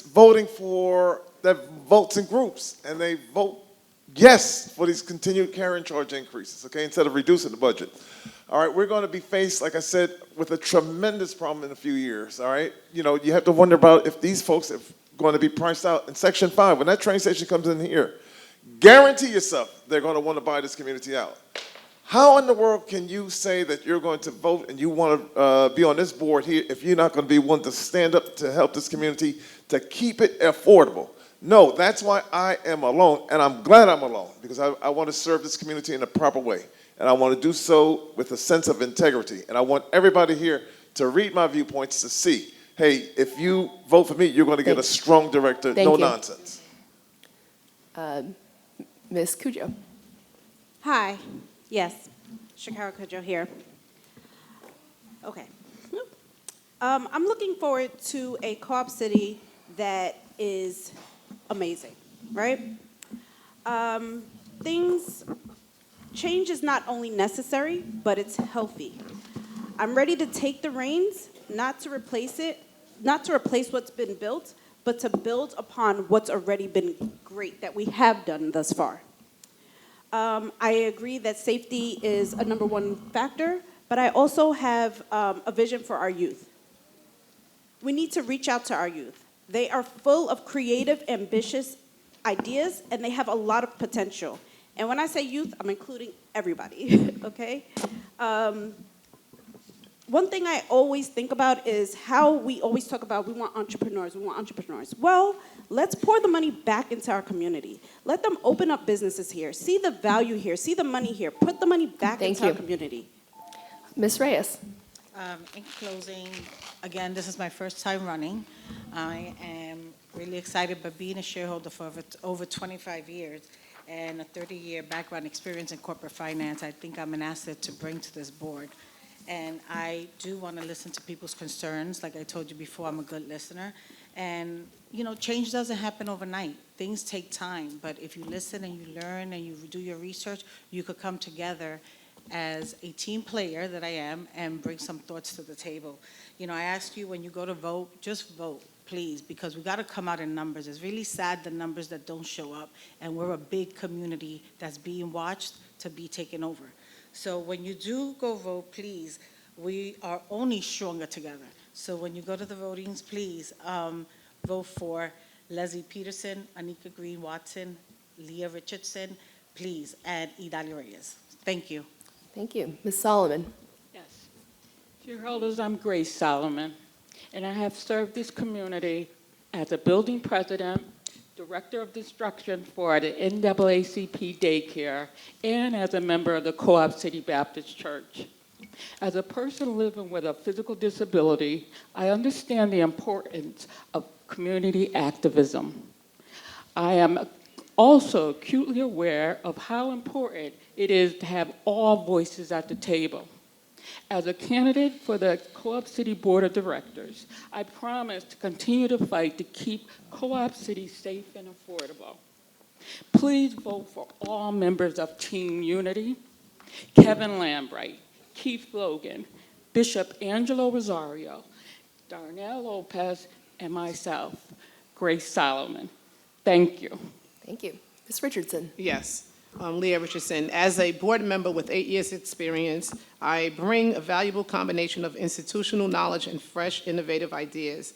votes in groups, and they vote yes for these continued carrying charge increases, okay, instead of reducing the budget. All right, we're going to be faced, like I said, with a tremendous problem in a few years, all right? You know, you have to wonder about if these folks are going to be priced out in Section 5. When that train station comes in here, guarantee yourself they're going to want to buy this community out. How in the world can you say that you're going to vote and you want to be on this board here if you're not going to be one to stand up to help this community to keep it affordable? No, that's why I am alone, and I'm glad I'm alone, because I want to serve this community in a proper way, and I want to do so with a sense of integrity, and I want everybody here to read my viewpoints to see, hey, if you vote for me, you're going to get a strong director, no nonsense. Ms. Cujo. Hi. Yes. Shakara Cujo here. Okay. I'm looking forward to a co-op city that is amazing, right? Change is not only necessary, but it's healthy. I'm ready to take the reins, not to replace what's been built, but to build upon what's already been great that we have done thus far. I agree that safety is a number one factor, but I also have a vision for our youth. We need to reach out to our youth. They are full of creative, ambitious ideas, and they have a lot of potential. And when I say youth, I'm including everybody, okay? One thing I always think about is how we always talk about we want entrepreneurs. Well, let's pour the money back into our community. Let them open up businesses here. See the value here. See the money here. Put the money back into our community. Ms. Reyes. In closing, again, this is my first time running. I am really excited by being a shareholder for over 25 years and a 30-year background experience in corporate finance. I think I'm an asset to bring to this board. And I do want to listen to people's concerns. Like I told you before, I'm a good listener. And, you know, change doesn't happen overnight. Things take time. But if you listen and you learn and you do your research, you could come together as a team player that I am and bring some thoughts to the table. You know, I ask you when you go to vote, just vote, please, because we got to come out in numbers. It's really sad the numbers that don't show up, and we're a big community that's being watched to be taken over. So when you do go vote, please, we are only stronger together. So when you go to the votings, please vote for Leslie Peterson, Anika Green Watson, Leah Richardson, please, and Idalia Reyes. Thank you. Thank you. Ms. Solomon. Yes. Shareholders, I'm Grace Solomon, and I have served this community as a building president, director of instruction for the NAACP daycare, and as a member of the Co-op City Baptist Church. As a person living with a physical disability, I understand the importance of community activism. I am also acutely aware of how important it is to have all voices at the table. As a candidate for the Co-op City Board of Directors, I promise to continue to fight to keep Co-op City safe and affordable. Please vote for all members of Team Unity, Kevin Lambright, Keith Logan, Bishop Angelo Rosario, Darnell Lopez, and myself, Grace Solomon. Thank you. Thank you. Ms. Richardson. Yes, Leah Richardson. As a board member with 8 years' experience, I bring a valuable combination of institutional knowledge and fresh, innovative ideas.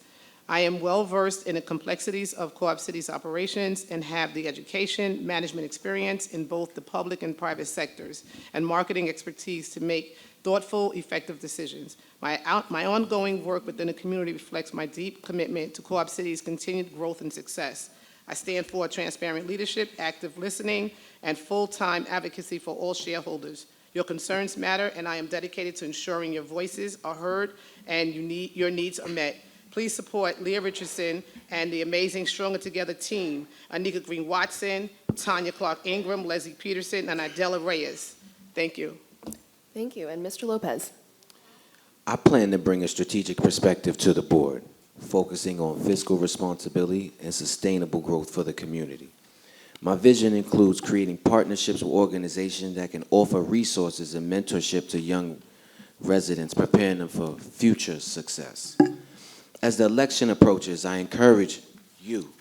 I am well-versed in the complexities of Co-op City's operations and have the education, management experience in both the public and private sectors, and marketing expertise to make thoughtful, effective decisions. My ongoing work within the community reflects my deep commitment to Co-op City's continued growth and success. I stand for transparent leadership, active listening, and full-time advocacy for all shareholders. Your concerns matter, and I am dedicated to ensuring your voices are heard and your needs are met. Please support Leah Richardson and the amazing Stronger Together team, Anika Green-Watson, Tanya Clark-Ingram, Leslie Peterson, and Idella Reyes. Thank you. Thank you. And Mr. Lopez. I plan to bring a strategic perspective to the board, focusing on fiscal responsibility and sustainable growth for the community. My vision includes creating partnerships with organizations that can offer resources and mentorship to young residents, preparing them for future success. As the election approaches, I encourage you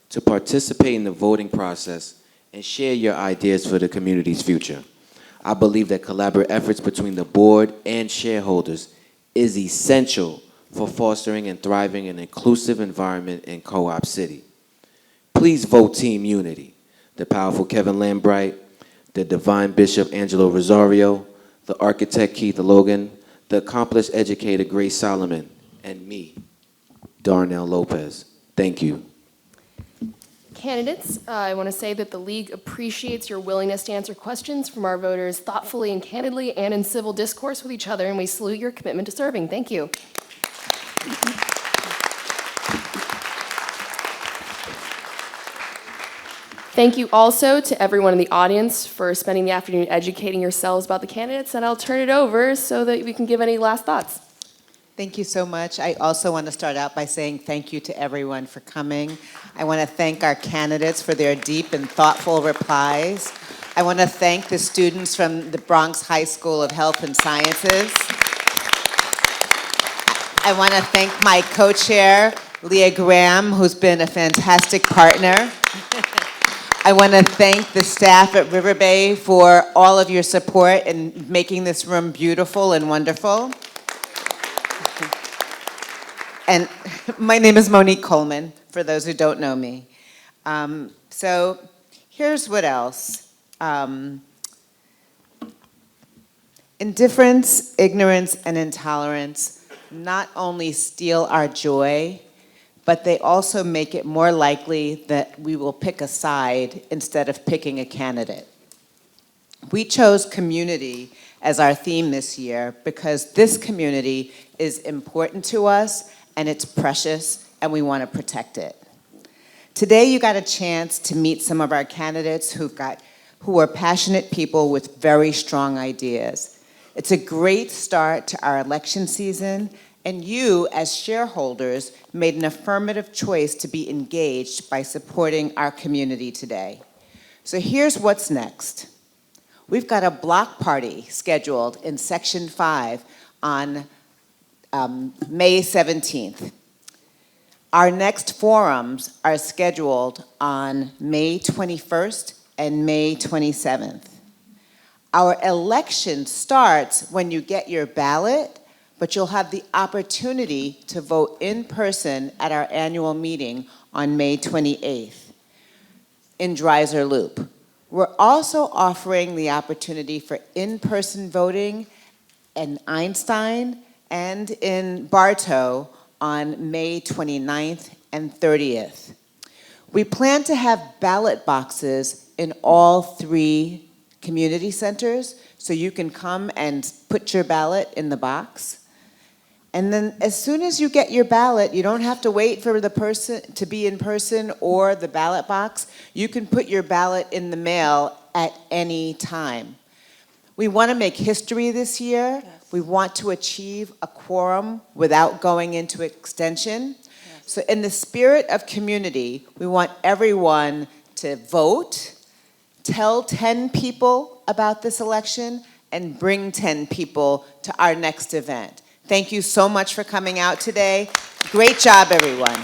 to participate in the voting process and share your ideas for the community's future. I believe that collaborative efforts between the board and shareholders is essential for fostering and thriving an inclusive environment in Co-op City. Please vote Team Unity, the powerful Kevin Lambright, the divine Bishop Angelo Rosario, the architect Keith Logan, the accomplished educator Grace Solomon, and me, Darnell Lopez. Thank you. Candidates, I want to say that the League appreciates your willingness to answer questions from our voters thoughtfully and candidly and in civil discourse with each other, and we salute your commitment to serving. Thank you. Thank you also to everyone in the audience for spending the afternoon educating yourselves about the candidates, and I'll turn it over so that we can give any last thoughts. Thank you so much. I also want to start out by saying thank you to everyone for coming. I want to thank our candidates for their deep and thoughtful replies. I want to thank the students from the Bronx High School of Health and Sciences. I want to thank my co-chair, Leah Graham, who's been a fantastic partner. I want to thank the staff at Riverbay for all of your support in making this room beautiful and wonderful. And my name is Monique Coleman, for those who don't know me. So here's what else. Indifference, ignorance, and intolerance not only steal our joy, but they also make it more likely that we will pick a side instead of picking a candidate. We chose community as our theme this year because this community is important to us and it's precious and we want to protect it. Today you got a chance to meet some of our candidates who are passionate people with very strong ideas. It's a great start to our election season, and you, as shareholders, made an affirmative choice to be engaged by supporting our community today. So here's what's next. We've got a block party scheduled in Section 5 on May 17th. Our next forums are scheduled on May 21st and May 27th. Our election starts when you get your ballot, but you'll have the opportunity to vote in person at our annual meeting on May 28th in Dreiser Loop. We're also offering the opportunity for in-person voting in Einstein and in Bartow on May 29th and 30th. We plan to have ballot boxes in all 3 community centers, so you can come and put your ballot in the box. And then as soon as you get your ballot, you don't have to wait for the person to be in person or the ballot box. You can put your ballot in the mail at any time. We want to make history this year. Yes. We want to achieve a quorum without going into extension. Yes. So in the spirit of community, we want everyone to vote, tell 10 people about this election, and bring 10 people to our next event. Thank you so much for coming out today. Great job, everyone.